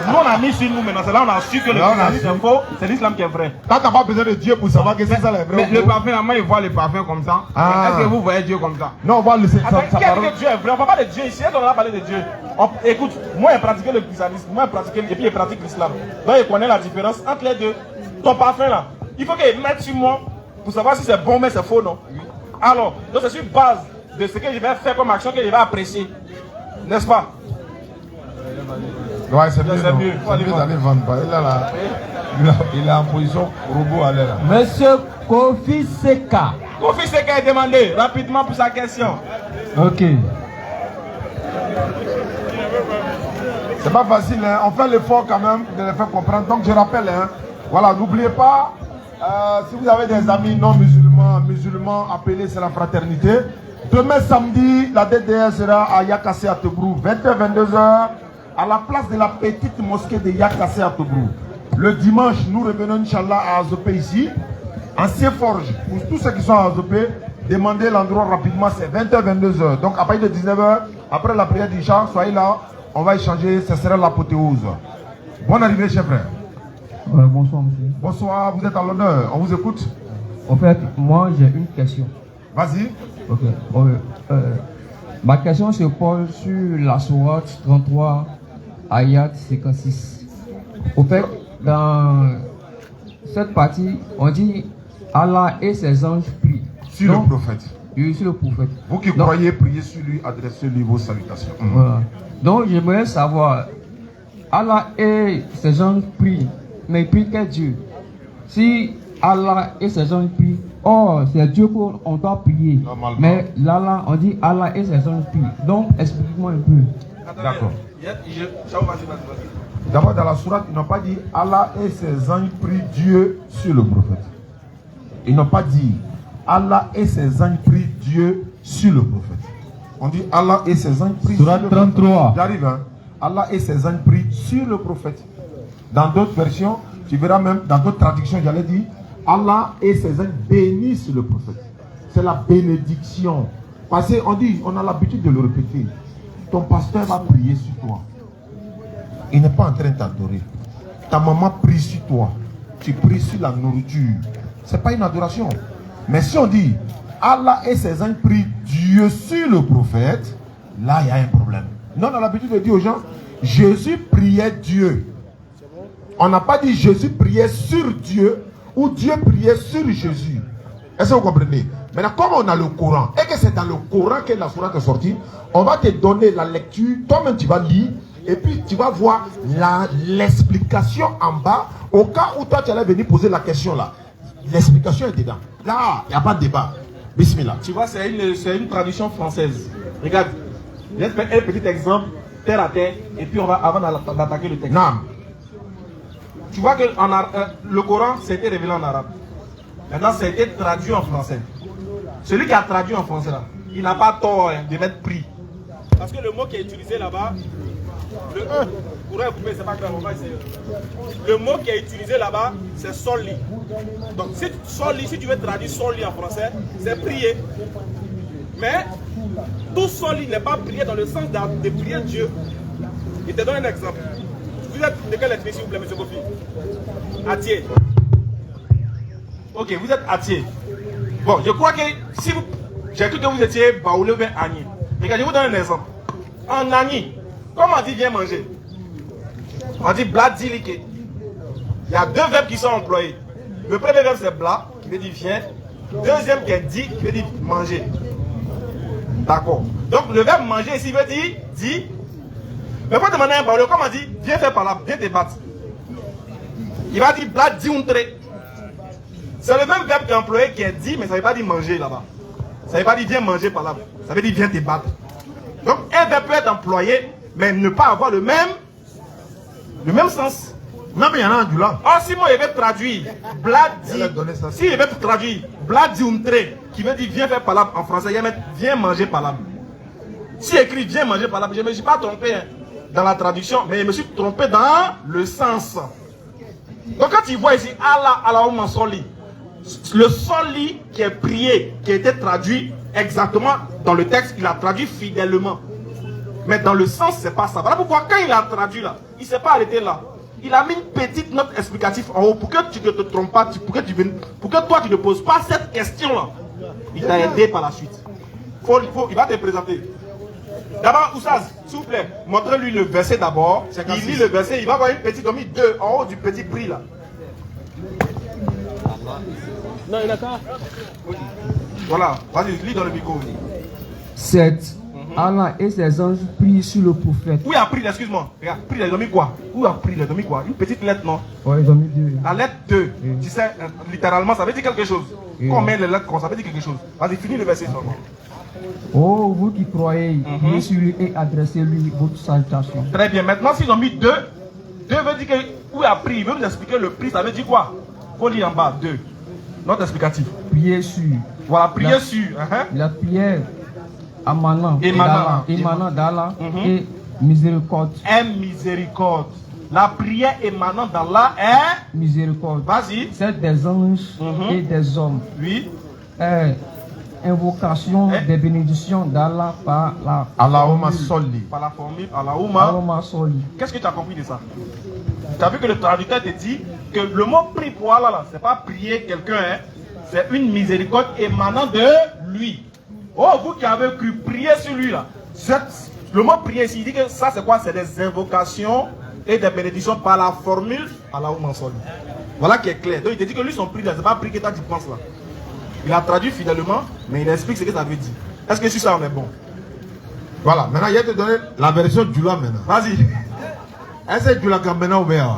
Nous on a mis sur nous maintenant, c'est là on a su que le christianisme c'est faux, c'est l'islam qui est vrai. Quand tu n'as pas besoin de Dieu pour savoir que c'est ça le vrai. Mais le parfum, là, moi il voit le parfum comme ça. Est-ce que vous voyez Dieu comme ça? Non, on voit le Attends, qui a dit que Dieu est vrai? On ne parle pas de Dieu ici, on a parlé de Dieu. Écoute, moi j'ai pratiqué le christianisme, moi j'ai pratiqué et puis j'ai pratiqué l'islam. Donc il connaît la différence entre les deux. Ton parfum là, il faut qu'il mette sur moi pour savoir si c'est bon mais c'est faux non. Alors, donc c'est sur base de ce que je vais faire comme action que je vais apprécier. N'est-ce pas? Ouais, c'est mieux d'aller vendre. Il est en position robot à l'air. Monsieur Kofi Seka. Kofi Seka est demandé rapidement pour sa question. Ok. C'est pas facile, hein? On fait l'effort quand même de les faire comprendre. Donc je rappelle, hein, voilà, n'oubliez pas, si vous avez des amis non musulmans, appelez, c'est la fraternité. Demain samedi, la DDR sera à Yakassé à Tebrou, 20h-22h, à la place de la petite mosquée de Yakassé à Tebrou. Le dimanche, nous revenons, Inch'Allah, à Azopé ici, Ancien Forge. Pour tous ceux qui sont à Azopé, demandez l'endroit rapidement, c'est 20h-22h. Donc à partir de 19h, après la prière d'Isha, soyez là, on va échanger, ce sera l'apothéose. Bonne arrivée, chers frères. Bonsoir, monsieur. Bonsoir, vous êtes à l'honneur, on vous écoute. En fait, moi j'ai une question. Vas-y. Ok. Ma question se pose sur la sourate 33, ayat 56. Au fait, dans cette partie, on dit Allah et ses anges prient. Sur le prophète. Oui, sur le prophète. Vous qui croyez, priez sur lui, adressez-lui vos salutations. Voilà. Donc j'aimerais savoir, Allah et ses anges prient, mais ils prient quel Dieu? Si Allah et ses anges prient, c'est Dieu qu'on doit prier. Mais là, on dit Allah et ses anges prient. Donc explique-moi un peu. D'accord. D'abord dans la sourate, ils n'ont pas dit Allah et ses anges prient Dieu sur le prophète. Ils n'ont pas dit Allah et ses anges prient Dieu sur le prophète. On dit Allah et ses anges prient sur le prophète. 33. J'arrive, hein. Allah et ses anges prient sur le prophète. Dans d'autres versions, tu verras même, dans d'autres traductions, j'allais dire Allah et ses anges bénissent le prophète. C'est la bénédiction. Parce qu'on dit, on a l'habitude de le répéter. Ton pasteur va prier sur toi. Il n'est pas en train de t'adorer. Ta maman prie sur toi. Tu pries sur la nourriture. Ce n'est pas une adoration. Mais si on dit Allah et ses anges prient Dieu sur le prophète, là il y a un problème. Nous on a l'habitude de dire aux gens, Jésus priait Dieu. On n'a pas dit Jésus priait sur Dieu. où Dieu priait sur Jésus. Est-ce que vous comprenez? Maintenant, comme on a le Coran, et que c'est dans le Coran que la sourate est sortie, on va te donner la lecture, toi-même tu vas lire, et puis tu vas voir l'explication en bas, au cas où toi tu allais venir poser la question là. L'explication est dedans. Là, il n'y a pas de débat. Bismillah. Tu vois, c'est une traduction française. Regarde, je vais te faire un petit exemple, terre à terre, et puis on va, avant d'attaquer le texte. Non. Tu vois que le Coran, c'était révélé en arabe. Maintenant, ça a été traduit en français. Celui qui a traduit en français, là, il n'a pas tort de mettre prix. Parce que le mot qui est utilisé là-bas, le 1, c'est pas grave, on va essayer. Le mot qui est utilisé là-bas, c'est soli. Donc, si tu veux traduire soli en français, c'est prier. Mais, tout soli n'est pas prier dans le sens de prier Dieu. Je te donne un exemple. Vous êtes de quelle ethnie, s'il vous plaît, M. Kofi? Atier. Ok, vous êtes Atier. Bon, je crois que si vous... J'ai cru que vous étiez Baoulé ou bien Agni. Regarde, je vous donne un exemple. En Agni, comment on dit viens manger? On dit bladilike. Il y a deux verbes qui sont employés. Le premier verbe c'est bla, qui veut dire viens. Deuxième qui est dit, qui veut dire manger. D'accord. Donc le verbe manger ici veut dire dit. Mais quand demander à un Baoulé, comment on dit viens faire par là, viens te battre. Il va dire bladiluntre. C'est le même verbe qui est employé qui est dit, mais ça ne veut pas dire manger là-bas. Ça ne veut pas dire viens manger par là. Ça veut dire viens te battre. Donc un verbe peut être employé, mais ne pas avoir le même sens. Non, mais il y en a un du là. Ah, si moi je vais traduire bladi, si je vais traduire bladiuntre, qui veut dire viens faire par là en français, il va mettre viens manger par là. Si écrit viens manger par là, je ne me suis pas trompé dans la traduction, mais je me suis trompé dans le sens. Donc quand tu vois ici Allah soli, le soli qui est prié, qui a été traduit exactement dans le texte, il a traduit fidèlement. Mais dans le sens, c'est pas ça. Voilà pourquoi quand il a traduit là, il ne s'est pas arrêté là. Il a mis une petite note explicative en haut pour que tu ne te trompes pas, pour que toi tu ne poses pas cette question là. Il t'a aidé par la suite. Il va te présenter. D'abord, Oussaz, s'il vous plaît, montrez-lui le verset d'abord. Il lit le verset, il va avoir une petite, comme 2 en haut du petit prix là. Non, il a qu'à. Voilà, vas-y, lis dans le micro. 7. Allah et ses anges prient sur le prophète. Où il a pris, excuse-moi. Regarde, pris, ils ont mis quoi? Où a pris, ils ont mis quoi? Une petite lettre, non? Ouais, ils ont mis 2. La lettre 2, tu sais, littéralement, ça veut dire quelque chose. Quand on met les lettres, ça veut dire quelque chose. Vas-y, finis le verset seulement. Oh, vous qui croyez, priez sur lui et adressez-lui votre salutation. Très bien, maintenant, s'ils ont mis 2, 2 veut dire que, où il a pris, il veut nous expliquer le prix, ça veut dire quoi? Il faut lire en bas, 2. Note explicative. Priez sur. Voilà, priez sur. La prière émanant d'Allah et miséricorde. Est miséricorde. La prière émanant d'Allah est miséricorde. Vas-y. C'est des anges et des hommes. Oui. Invocation des bénédictions d'Allah par la Allahumma solli. Par la formule Allahumma solli. Qu'est-ce que tu as compris de ça? Tu as vu que le traducteur te dit que le mot prie pour Allah là, c'est pas prier quelqu'un, c'est une miséricorde émanant de lui. Oh, vous qui avez cru prier sur lui là, le mot prier ici, il dit que ça c'est quoi? C'est des invocations et des bénédictions par la formule Allahumma solli. Voilà qui est clair. Donc il te dit que lui son prière, c'est pas prier que toi tu penses là. Il a traduit fidèlement, mais il explique ce que ça veut dire. Est-ce que sur ça on est bon? Voilà, maintenant il va te donner la version du là maintenant. Vas-y. Est-ce que du là quand maintenant ou bien?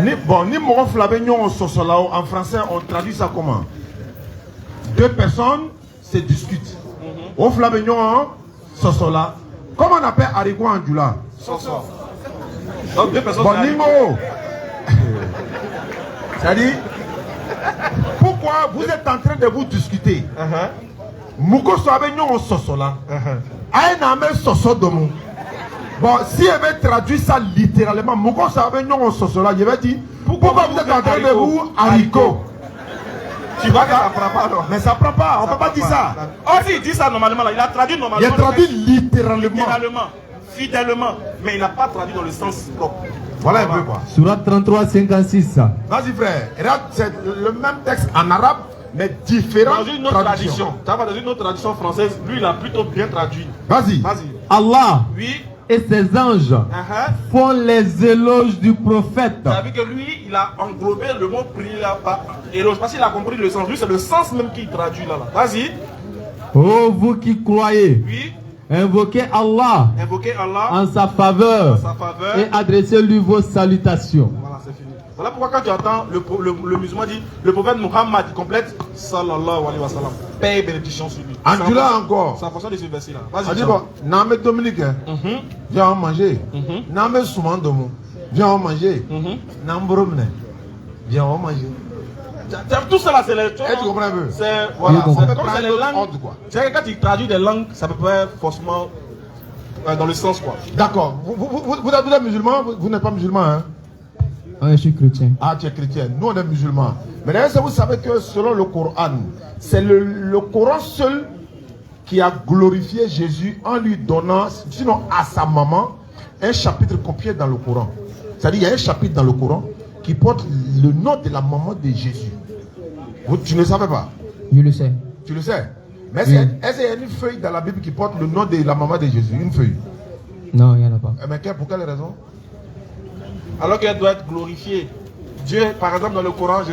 Ni mon flabénion en français, on traduit ça comment? Deux personnes se discutent. Au flabénion sosola. Comment on appelle haricot en dula? Soso. Donc deux personnes. Bon, Nimo. C'est-à-dire, pourquoi vous êtes en train de vous discuter? Mouko flabénion sosola. Aïe n'amène soso de mou. Bon, si elle veut traduire ça littéralement, Mouko flabénion sosola, je vais dire, pourquoi vous êtes en train de vous haricot? Tu vois que ça prend pas, non? Mais ça prend pas, on ne peut pas dire ça. Oh, si, il dit ça normalement, là. Il a traduit normalement. Il a traduit littéralement. Fidèlement. Mais il n'a pas traduit dans le sens propre. Voilà un peu quoi. Surat 33, 56. Vas-y frère, regarde, c'est le même texte en arabe, mais différent. Dans une autre tradition. Ça va dans une autre tradition française, lui il a plutôt bien traduit. Vas-y. Allah. Oui. et ses anges font les éloges du prophète. Ça veut dire que lui, il a englobé le mot prier là, éloge, parce qu'il a compris le sens. Lui, c'est le sens même qu'il traduit là. Vas-y. Oh, vous qui croyez, oui. Invoquez Allah, en sa faveur, et adressez-lui vos salutations. Voilà, c'est fini. Voilà pourquoi quand tu entends le musulman dit, le prophète Muhammad complète, sallallahu alayhi wa sallam, paix et bénédiction sur lui. Angela encore. C'est en fonction de ce verset là. Vas-y. Bon, Namé Dominique, viens en manger. Namé Souman Domo, viens en manger. Nambromne, viens en manger. Tout cela, c'est les choses. Tu comprends un peu? C'est voilà, comme c'est les langues. C'est quand tu traduis des langues, ça peut pas forcément dans le sens quoi. D'accord. Vous êtes musulman, vous n'êtes pas musulman, hein? Oui, je suis chrétien. Ah, tu es chrétien. Nous, on est musulmans. Mais d'ailleurs, vous savez que selon le Coran, c'est le Coran seul qui a glorifié Jésus en lui donnant, sinon à sa maman, un chapitre copié dans le Coran. C'est-à-dire, il y a un chapitre dans le Coran qui porte le nom de la maman de Jésus. Tu ne le savais pas? Je le sais. Tu le sais? Mais est-ce qu'il y a une feuille dans la Bible qui porte le nom de la maman de Jésus? Une feuille? Non, il n'y en a pas. Mais pour quelle raison? Alors qu'elle doit être glorifiée. Dieu, par exemple, dans le Coran,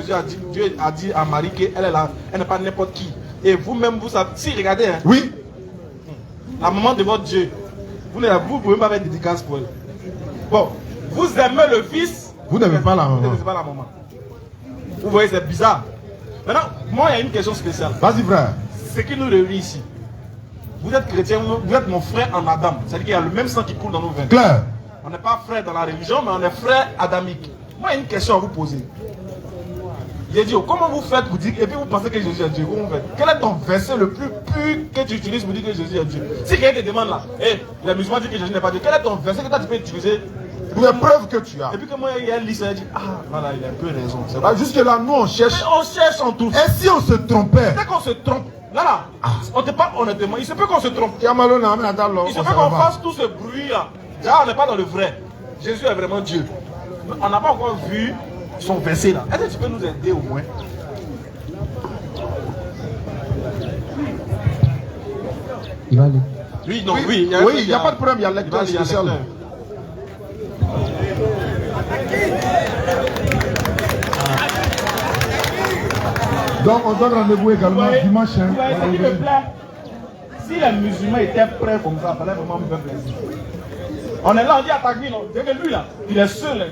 Dieu a dit à Marie qu'elle n'est pas n'importe qui. Et vous-même, vous savez, si regardez, hein, oui, la maman de votre Dieu, vous ne pouvez pas faire dédicace pour elle. Bon, vous aimez le fils, vous n'aimez pas la maman. Vous n'aimez pas la maman. Vous voyez, c'est bizarre. Maintenant, moi, il y a une question spéciale. Vas-y, frère. Ce qui nous réunit ici. Vous êtes chrétien, vous êtes mon frère en Adam. C'est-à-dire qu'il y a le même sang qui coule dans nos veines. Claire. On n'est pas frère dans la religion, mais on est frère adamique. Moi, il y a une question à vous poser. J'ai dit, comment vous faites pour dire, et puis vous pensez que Jésus est Dieu, comment vous faites? Quel est ton verset le plus pur que tu utilises pour dire que Jésus est Dieu? Si quelqu'un te demande là, les musulmans disent que Jésus n'est pas Dieu, quel est ton verset que toi tu peux utiliser pour les preuves que tu as? Et puis que moi, il y a un lycée, il dit, ah, voilà, il a un peu raison. Bah, jusque là, nous on cherche. Mais on cherche en tout. Et si on se trompait? Dès qu'on se trompe, là, on te parle honnêtement, il se peut qu'on se trompe. Il se peut qu'on fasse tout ce bruit là. Là, on n'est pas dans le vrai. Jésus est vraiment Dieu. On n'a pas encore vu son verset là. Est-ce que tu peux nous aider au moins? Il va aller. Oui, non, oui, il n'y a pas de problème, il y a lecteur spécial. Donc on donne rendez-vous également dimanche. S'il te plaît, si les musulmans étaient prêts comme ça fallait vraiment me faire plaisir. On est là, on dit à Tagui, non? C'est que lui là, il est seul.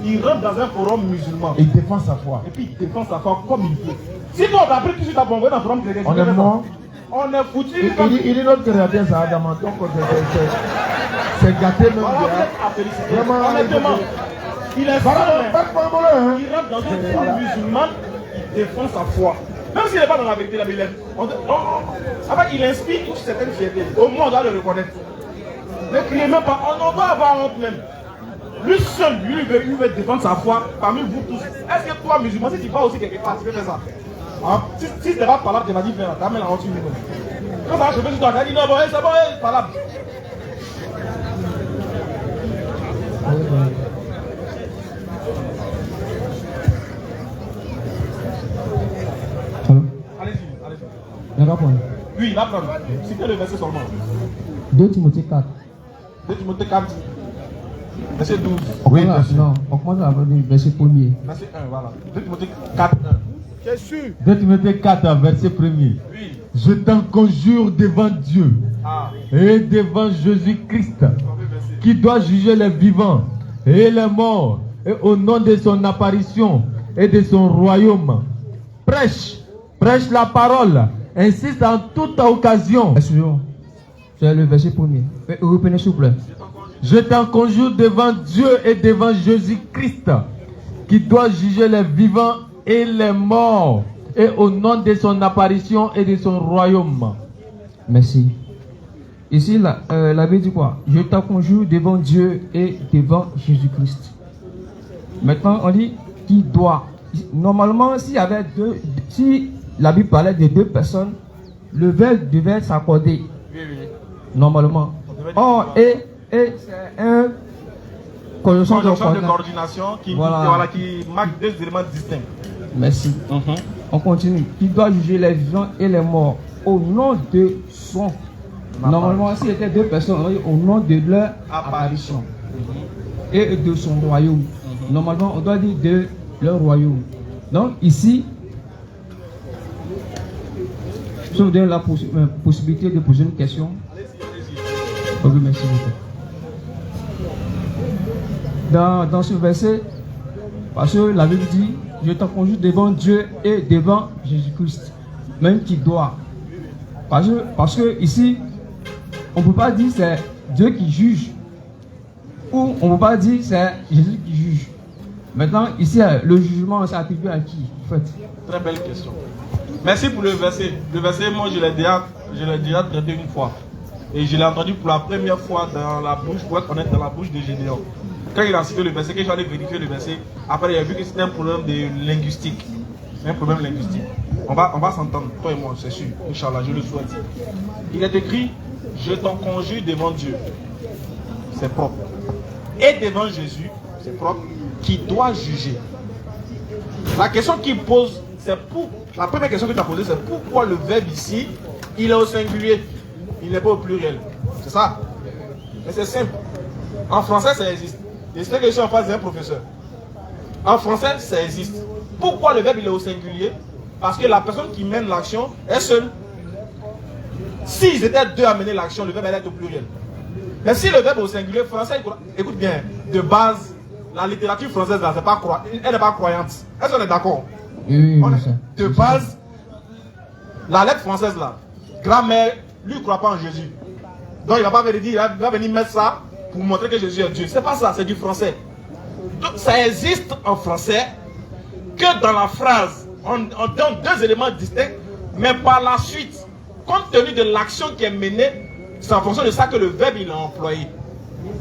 Il rentre dans un forum musulman. Il défend sa foi. Et puis il défend sa foi comme il peut. Si nous on t'a pris tout de suite à bomber dans le forum chrétien, on est mort. On est foutu. Il est notre créateur, ça a demandé. Donc c'est gâté même. Vraiment, honnêtement, il est seul. Il rentre dans un forum musulman, il défend sa foi. Même s'il n'est pas dans la vérité, il inspire une certaine fierté. Au moins, on doit le reconnaître. Ne criez même pas, on doit avoir honte même. Lui seul, lui veut défendre sa foi parmi vous tous. Est-ce que toi, musulman, si tu vas aussi quelque part, tu peux faire ça? Si tu n'es pas parlable, tu vas dire, t'as mis la honte sur lui. Quand ça va, je vais sur toi, tu vas dire, non, bon, c'est bon, parlable. Il va prendre. Oui, il va prendre. Citez le verset seulement. 2 Timothée 4. 2 Timothée 4. Verset 12. Oui, non, on commence à avoir le verset 1er. Verset 1, voilà. 2 Timothée 4, 1. Jésus. 2 Timothée 4, verset 1er. Oui. Je t'en conjure devant Dieu et devant Jésus-Christ, qui doit juger les vivants et les morts, et au nom de son apparition et de son royaume. Prêche la parole, insiste en toute occasion. C'est le verset 1er. Reprenez s'il vous plaît. Je t'en conjure devant Dieu et devant Jésus-Christ, qui doit juger les vivants et les morts, et au nom de son apparition et de son royaume. Merci. Ici, la Bible dit quoi? Je t'en conjure devant Dieu et devant Jésus-Christ. Maintenant, on dit qui doit. Normalement, si la Bible parlait de 2 personnes, le verbe devait s'accorder. Oui. Normalement. Or, et c'est un conjonction de coordination qui marque 2 éléments distincts. Merci. On continue. Qui doit juger les vivants et les morts au nom de son Normalement, s'il y était deux personnes, on dit au nom de leur apparition et de son royaume. Normalement, on doit dire de leur royaume. Donc ici, je vous donne la possibilité de poser une question. Ok, merci beaucoup. Dans ce verset, parce que la Bible dit, je t'en conjure devant Dieu et devant Jésus-Christ, même qui doit. Parce que ici, on ne peut pas dire c'est Dieu qui juge, ou on ne peut pas dire c'est Jésus qui juge. Maintenant, ici, le jugement s'est attribué à qui, en fait? Très belle question. Merci pour le verset. Le verset, moi, je l'ai déjà traité une fois. Et je l'ai entendu pour la première fois dans la bouche, pour être honnête, dans la bouche de Gédéon. Quand il a cité le verset, quand j'en ai vérifié le verset, après il a vu que c'était un problème de linguistique. C'est un problème linguistique. On va s'entendre, toi et moi, c'est sûr. Inch'Allah, je le souhaite. Il est écrit, je t'en conjure devant Dieu. C'est propre. Et devant Jésus, c'est propre, qui doit juger. La question qu'il pose, c'est pour. La première question que tu as posée, c'est pourquoi le verbe ici, il est au singulier. Il n'est pas au pluriel. C'est ça. Mais c'est simple. En français, ça existe. Et c'est que je suis en face d'un professeur. En français, ça existe. Pourquoi le verbe il est au singulier? Parce que la personne qui mène l'action est seule. S'ils étaient deux à mener l'action, le verbe allait être au pluriel. Mais si le verbe est au singulier, français, écoute bien, de base, la littérature française, là, elle n'est pas croyante. Est-ce qu'on est d'accord? Oui, de base, la lettre française, là, grammaire, lui ne croit pas en Jésus. Donc il ne va pas venir dire, il va venir mettre ça pour montrer que Jésus est Dieu. C'est pas ça, c'est du français. Donc, ça existe en français que dans la phrase, on donne deux éléments distincts, mais par la suite, compte tenu de l'action qui est menée, c'est en fonction de ça que le verbe il est employé.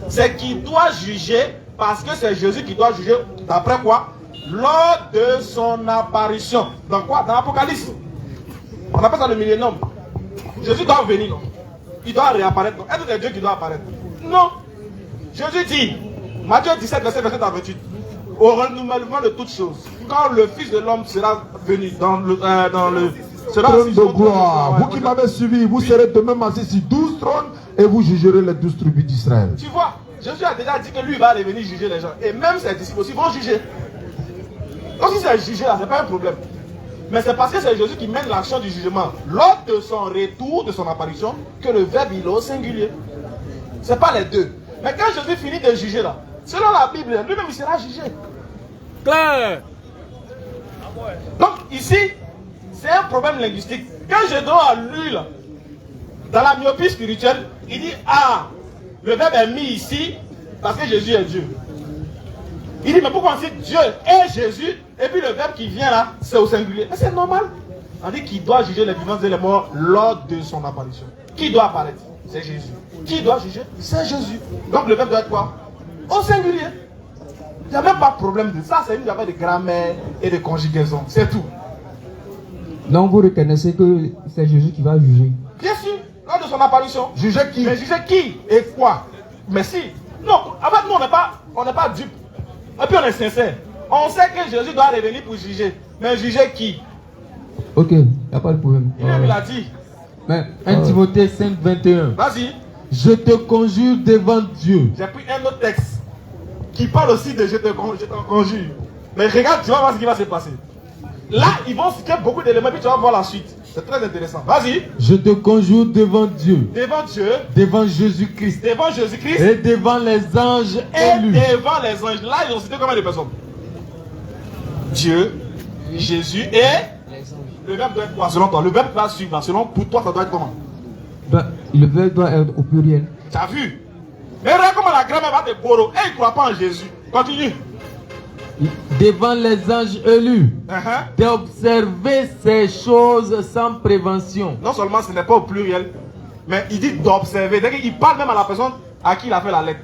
C'est qu'il doit juger parce que c'est Jésus qui doit juger d'après quoi? Lors de son apparition. Dans quoi? Dans l'Apocalypse. On appelle ça le millénium. Jésus doit venir, non? Il doit réapparaître. Est-ce que c'est Dieu qui doit apparaître? Non. Jésus dit, Matthieu 17, verset 28, au renouvellement de toutes choses, quand le Fils de l'homme sera venu dans le trône de gloire. Vous qui m'avez suivi, vous serez de même assis sur 12 trônes et vous jugerez les 12 tribus d'Israël. Tu vois, Jésus a déjà dit que lui va revenir juger les gens. Et même ses disciples aussi vont juger. Donc si c'est jugé là, ce n'est pas un problème. Mais c'est parce que c'est Jésus qui mène l'action du jugement lors de son retour, de son apparition, que le verbe il est au singulier. Ce n'est pas les deux. Mais quand Jésus finit de juger là, selon la Bible, lui-même il sera jugé. Claire. Donc ici, c'est un problème linguistique. Quand je dois à lui là, dans la myopie spirituelle, il dit, ah, le verbe est mis ici parce que Jésus est Dieu. Il dit, mais pourquoi on cite Dieu et Jésus, et puis le verbe qui vient là, c'est au singulier? Mais c'est normal. On dit qu'il doit juger les vivants et les morts lors de son apparition. Qui doit apparaître? C'est Jésus. Qui doit juger? C'est Jésus. Donc le verbe doit être quoi? Au singulier. Il n'y a même pas de problème de ça. C'est une affaire de grammaire et de conjugaison. C'est tout. Donc vous reconnaissez que c'est Jésus qui va juger? Bien sûr. Lors de son apparition. Juger qui? Mais juger qui et quoi? Mais si. Non, en fait, nous, on n'est pas dupes. Et puis on est sincère. On sait que Jésus doit revenir pour juger. Mais juger qui? Ok, il n'y a pas de problème. Il l'a dit. Mais 1 Timothée 5, 21. Vas-y. Je te conjure devant Dieu. J'ai pris un autre texte qui parle aussi de je te conjure. Mais regarde, tu vas voir ce qui va se passer. Là, ils vont citer beaucoup d'éléments, puis tu vas voir la suite. C'est très intéressant. Vas-y. Je te conjure devant Dieu. Devant Dieu. Devant Jésus-Christ. Devant Jésus-Christ. Et devant les anges élus. Devant les anges. Là, ils ont cité combien de personnes? Dieu, Jésus et le verbe doit être quoi selon toi? Le verbe va suivre. Selon pour toi, ça doit être comment? Ben, le verbe doit être au pluriel. Tu as vu? Mais regarde comment la grammaire va te boro. Et ils ne croient pas en Jésus. Continue. Devant les anges élus, d'observer ces choses sans prévention. Non seulement ce n'est pas au pluriel, mais il dit d'observer. Il parle même à la personne à qui il a fait la lettre.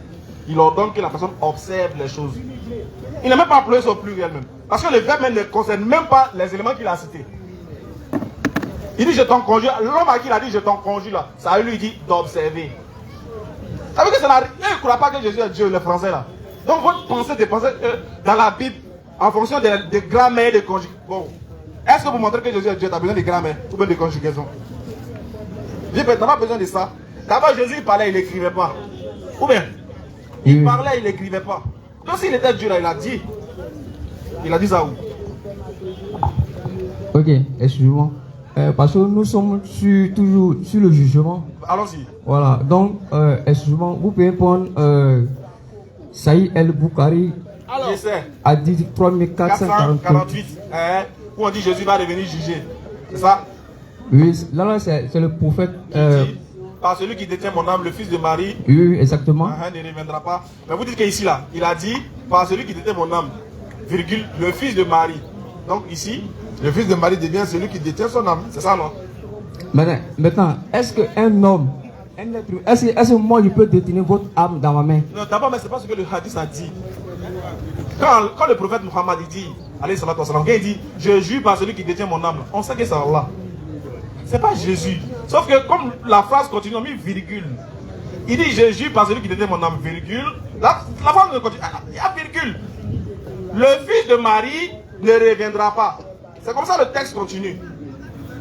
Il ordonne que la personne observe les choses. Il n'a même pas employé au pluriel même. Parce que le verbe ne concerne même pas les éléments qu'il a cités. Il dit je t'en conjure. L'homme à qui il a dit je t'en conjure là, ça lui dit d'observer. Ça veut dire que ça n'a rien. Il ne croit pas que Jésus est Dieu, le français là. Donc votre pensée dépensée dans la Bible en fonction de grammaire et de conjugaison. Bon, est-ce que pour montrer que Jésus est Dieu, tu as besoin de grammaire ou bien de conjugaison? Tu n'as pas besoin de ça. D'abord, Jésus il parlait, il n'écrivait pas. Ou bien, il parlait, il n'écrivait pas. Donc s'il était Dieu là, il a dit. Il a dit ça où? Ok, excusez-moi. Parce que nous sommes toujours sur le jugement. Allons-y. Voilà, donc, excusez-moi, vous pouvez prendre Saïd El-Boukhari à 3448. Où on dit Jésus va revenir juger. C'est ça? Oui, là c'est le prophète. Par celui qui détient mon âme, le fils de Marie. Oui, exactement. Ne reviendra pas. Mais vous dites qu'ici, là, il a dit, par celui qui détient mon âme, virgule, le fils de Marie. Donc ici, le fils de Marie devient celui qui détient son âme. C'est ça, non? Maintenant, est-ce qu'un homme, est-ce que moi je peux détenir votre âme dans ma main? Non, d'abord, mais c'est pas ce que le hadith a dit. Quand le prophète Muhammad dit, alayhi salatu wassalam, quand il dit, je jure par celui qui détient mon âme, on sait que c'est Allah. C'est pas Jésus. Sauf que comme la phrase continue, on a mis virgule. Il dit, je jure par celui qui détient mon âme, virgule. La phrase ne continue. Il y a virgule. Le fils de Marie ne reviendra pas. C'est comme ça le texte continue.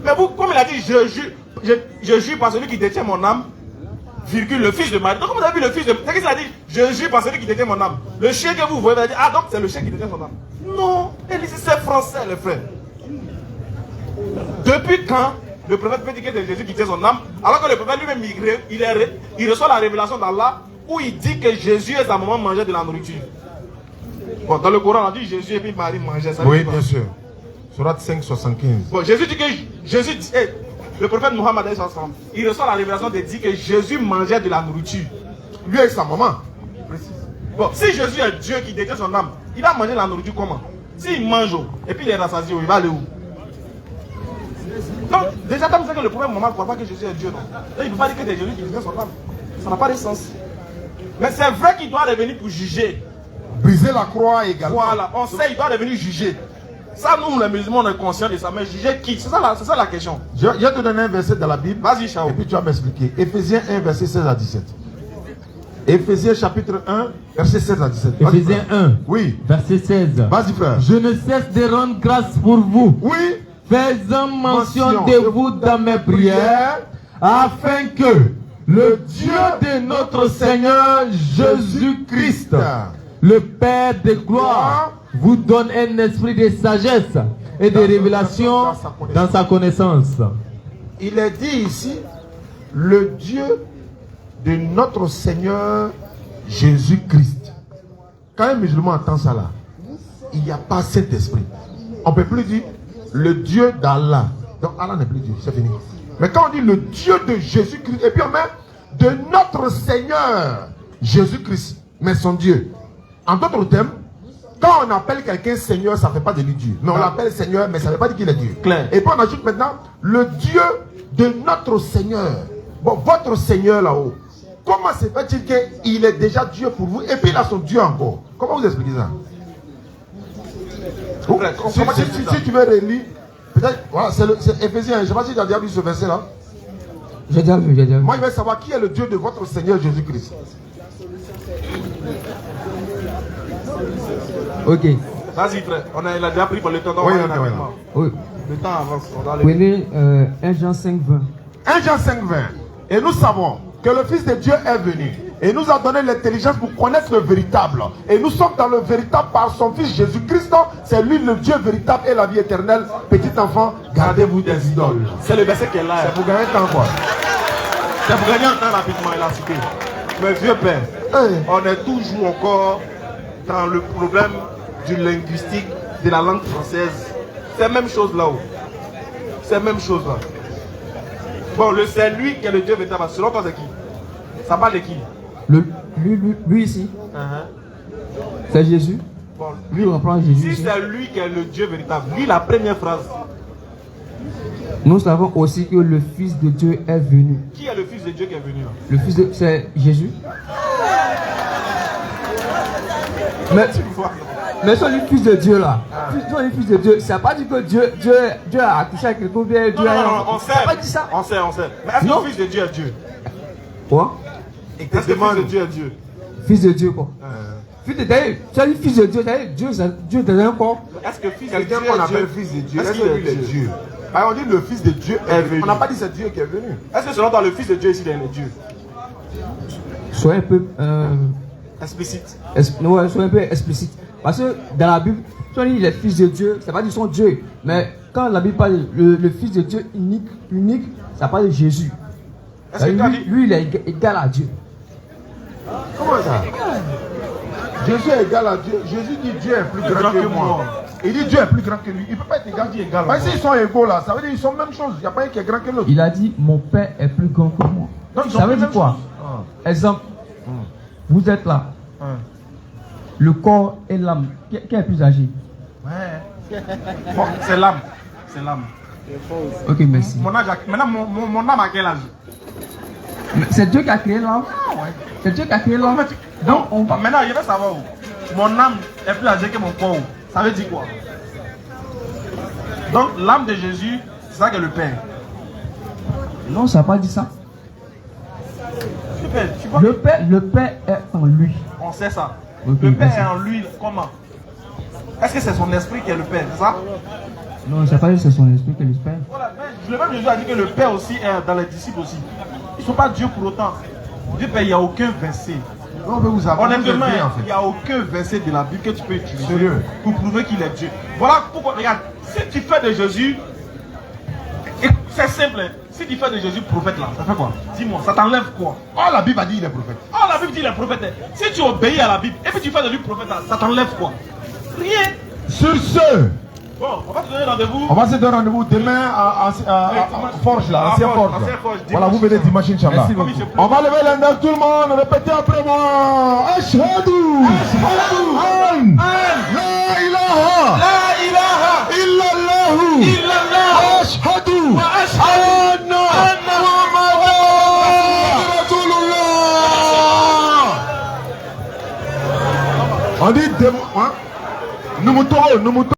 Mais vous, comme il a dit, je jure par celui qui détient mon âme, virgule, le fils de Marie. Donc, comme vous avez vu le fils de Marie, c'est qu'il a dit, je jure par celui qui détient mon âme. Le chien que vous voyez, vous allez dire, ah donc c'est le chien qui détient son âme. Non, c'est français, les frères. Depuis quand le prophète peut dire que c'est Jésus qui détient son âme, alors que le prophète lui-même, il reçoit la révélation d'Allah, où il dit que Jésus et sa maman mangeaient de la nourriture. Bon, dans le Coran, on dit Jésus et puis Marie mangeaient ça. Oui, bien sûr. Surat 5,75. Bon, Jésus dit que le prophète Mohammed, il reçoit la révélation de dire que Jésus mangeait de la nourriture. Lui et sa maman. Bon, si Jésus est Dieu qui détient son âme, il va manger la nourriture comment? S'il mange et puis il est rassasié, il va aller où? Donc, déjà, comme c'est que le prophète Mohammed ne croit pas que Jésus est Dieu, non? Donc, il ne peut pas dire que c'est Jésus qui détient son âme. Ça n'a pas de sens. Mais c'est vrai qu'il doit revenir pour juger. Briser la croix également. Voilà, on sait, il doit revenir juger. Ça, nous, les musulmans, on est conscients de ça. Mais juger qui? C'est ça la question. Je vais te donner un verset dans la Bible. Vas-y, Chao. Et puis tu vas m'expliquer. Éphésiens 1, verset 16 à 17. Éphésiens chapitre 1, verset 16 à 17. Éphésiens 1, oui. verset 16. Vas-y, frère. Je ne cesse de rendre grâce pour vous. Oui. Faisant mention de vous dans mes prières, afin que le Dieu de notre Seigneur Jésus-Christ, le Père de gloire, vous donne un esprit de sagesse et de révélation dans sa connaissance. Il est dit ici, le Dieu de notre Seigneur Jésus-Christ. Quand un musulman entend ça là, il n'y a pas cet esprit. On ne peut plus dire le Dieu d'Allah. Donc Allah n'est plus Dieu, c'est fini. Mais quand on dit le Dieu de Jésus-Christ, et puis on met de notre Seigneur Jésus-Christ, mais son Dieu. En d'autres termes, quand on appelle quelqu'un Seigneur, ça ne fait pas de lui Dieu. Mais on l'appelle Seigneur, mais ça ne veut pas dire qu'il est Dieu. Claire. Et puis on ajoute maintenant le Dieu de notre Seigneur. Bon, votre Seigneur là-haut. Comment se fait-il qu'il est déjà Dieu pour vous et puis il a son Dieu encore? Comment vous expliquez ça? Si tu veux relire, peut-être, voilà, c'est Éphésiens, je ne sais pas si tu as déjà vu ce verset là. J'ai déjà vu, Moi, je veux savoir qui est le Dieu de votre Seigneur Jésus-Christ. Ok. Vas-y, frère. Il a déjà pris pour le temps. Oui. Le temps avance. Prenez 1 Jean 5, 20. 1 Jean 5, 20. Et nous savons que le Fils de Dieu est venu et nous a donné l'intelligence pour connaître le véritable. Et nous sommes dans le véritable par son Fils Jésus-Christ. C'est lui le Dieu véritable et la vie éternelle. Petit enfant, gardez-vous des idoles. C'est le verset qui est là. C'est pour gagner temps quoi? C'est pour gagner un temps rapidement, il a cité. Mais vieux père, on est toujours encore dans le problème du linguistique, de la langue française. C'est la même chose là-haut. C'est la même chose là. Bon, c'est lui qui est le Dieu véritable. Selon toi, c'est qui? Ça parle de qui? Lui ici. C'est Jésus. Bon, lui, on reprend Jésus. Si c'est lui qui est le Dieu véritable, lui, la première phrase. Nous savons aussi que le Fils de Dieu est venu. Qui est le Fils de Dieu qui est venu là? Le Fils de... c'est Jésus. Mais c'est le Fils de Dieu là. Le Fils de Dieu, ça n'a pas dit que Dieu a accouché avec quelqu'un. Non, on sait. Ça n'a pas dit ça. On sait. Mais est-ce que le Fils de Dieu est Dieu? Quoi? Est-ce que le Fils de Dieu est Dieu? Fils de Dieu quoi? Fils de Dieu, tu as dit Fils de Dieu, Dieu est un corps. Est-ce que Fils de Dieu Dieu qu'on appelle Fils de Dieu, est-ce qu'il est Dieu? Alors on dit le Fils de Dieu est venu. On n'a pas dit c'est Dieu qui est venu. Est-ce que selon toi le Fils de Dieu ici il est Dieu? soyez un peu explicite. Ouais, soyez un peu explicite. Parce que dans la Bible, quand on dit les fils de Dieu, ça va dire son Dieu. Mais quand la Bible parle le fils de Dieu unique, ça parle de Jésus. Lui, il est égal à Dieu. Comment ça? Jésus est égal à Dieu. Jésus dit Dieu est plus grand que moi. Il dit Dieu est plus grand que lui. Il ne peut pas être égal. Mais s'ils sont égaux là, ça veut dire qu'ils sont même chose. Il n'y a pas un qui est grand que l'autre. Il a dit mon Père est plus grand que moi. Donc, ça veut dire quoi? Exemple, vous êtes là. Le corps et l'âme. Qui est plus âgé? Bon, c'est l'âme. C'est l'âme. Ok, merci. Maintenant, mon âme a quel âge? C'est Dieu qui a créé l'âme. C'est Dieu qui a créé l'âme. Donc, maintenant, je veux savoir où. Mon âme est plus âgée que mon corps. Ça veut dire quoi? Donc, l'âme de Jésus, c'est ça que le Père. Non, ça n'a pas dit ça. Le Père est en lui. On sait ça. Okay, le Père est en lui, comment? Est-ce que c'est son esprit qui est le Père, c'est ça? Non, je ne sais pas si c'est son esprit qui est le Père. Voilà, le même Jésus a dit que le Père aussi est dans les disciples aussi. Ils ne sont pas Dieu pour autant. Dieu Père, il n'y a aucun verset. Honnêtement, il n'y a aucun verset de la Bible que tu peux utiliser pour prouver qu'il est Dieu. Voilà pourquoi, regarde, si tu fais de Jésus, c'est simple, hein. Si tu fais de Jésus prophète là, ça fait quoi? Dis-moi, ça t'enlève quoi? Oh, la Bible a dit qu'il est prophète. Oh, la Bible dit qu'il est prophète. Si tu obéis à la Bible et puis tu fais de lui prophète là, ça t'enlève quoi? Rien. Sur ce, bon, on va se donner rendez-vous. On va se donner rendez-vous demain à Forge là, ancien Forge. Voilà, vous venez dimanche, Inch'Allah. On va lever les mains tout le monde, répétez après moi. Ashhadu an la ilaha illallah ashhadu anna Muhammadan Rasulullah. On dit nous moutons.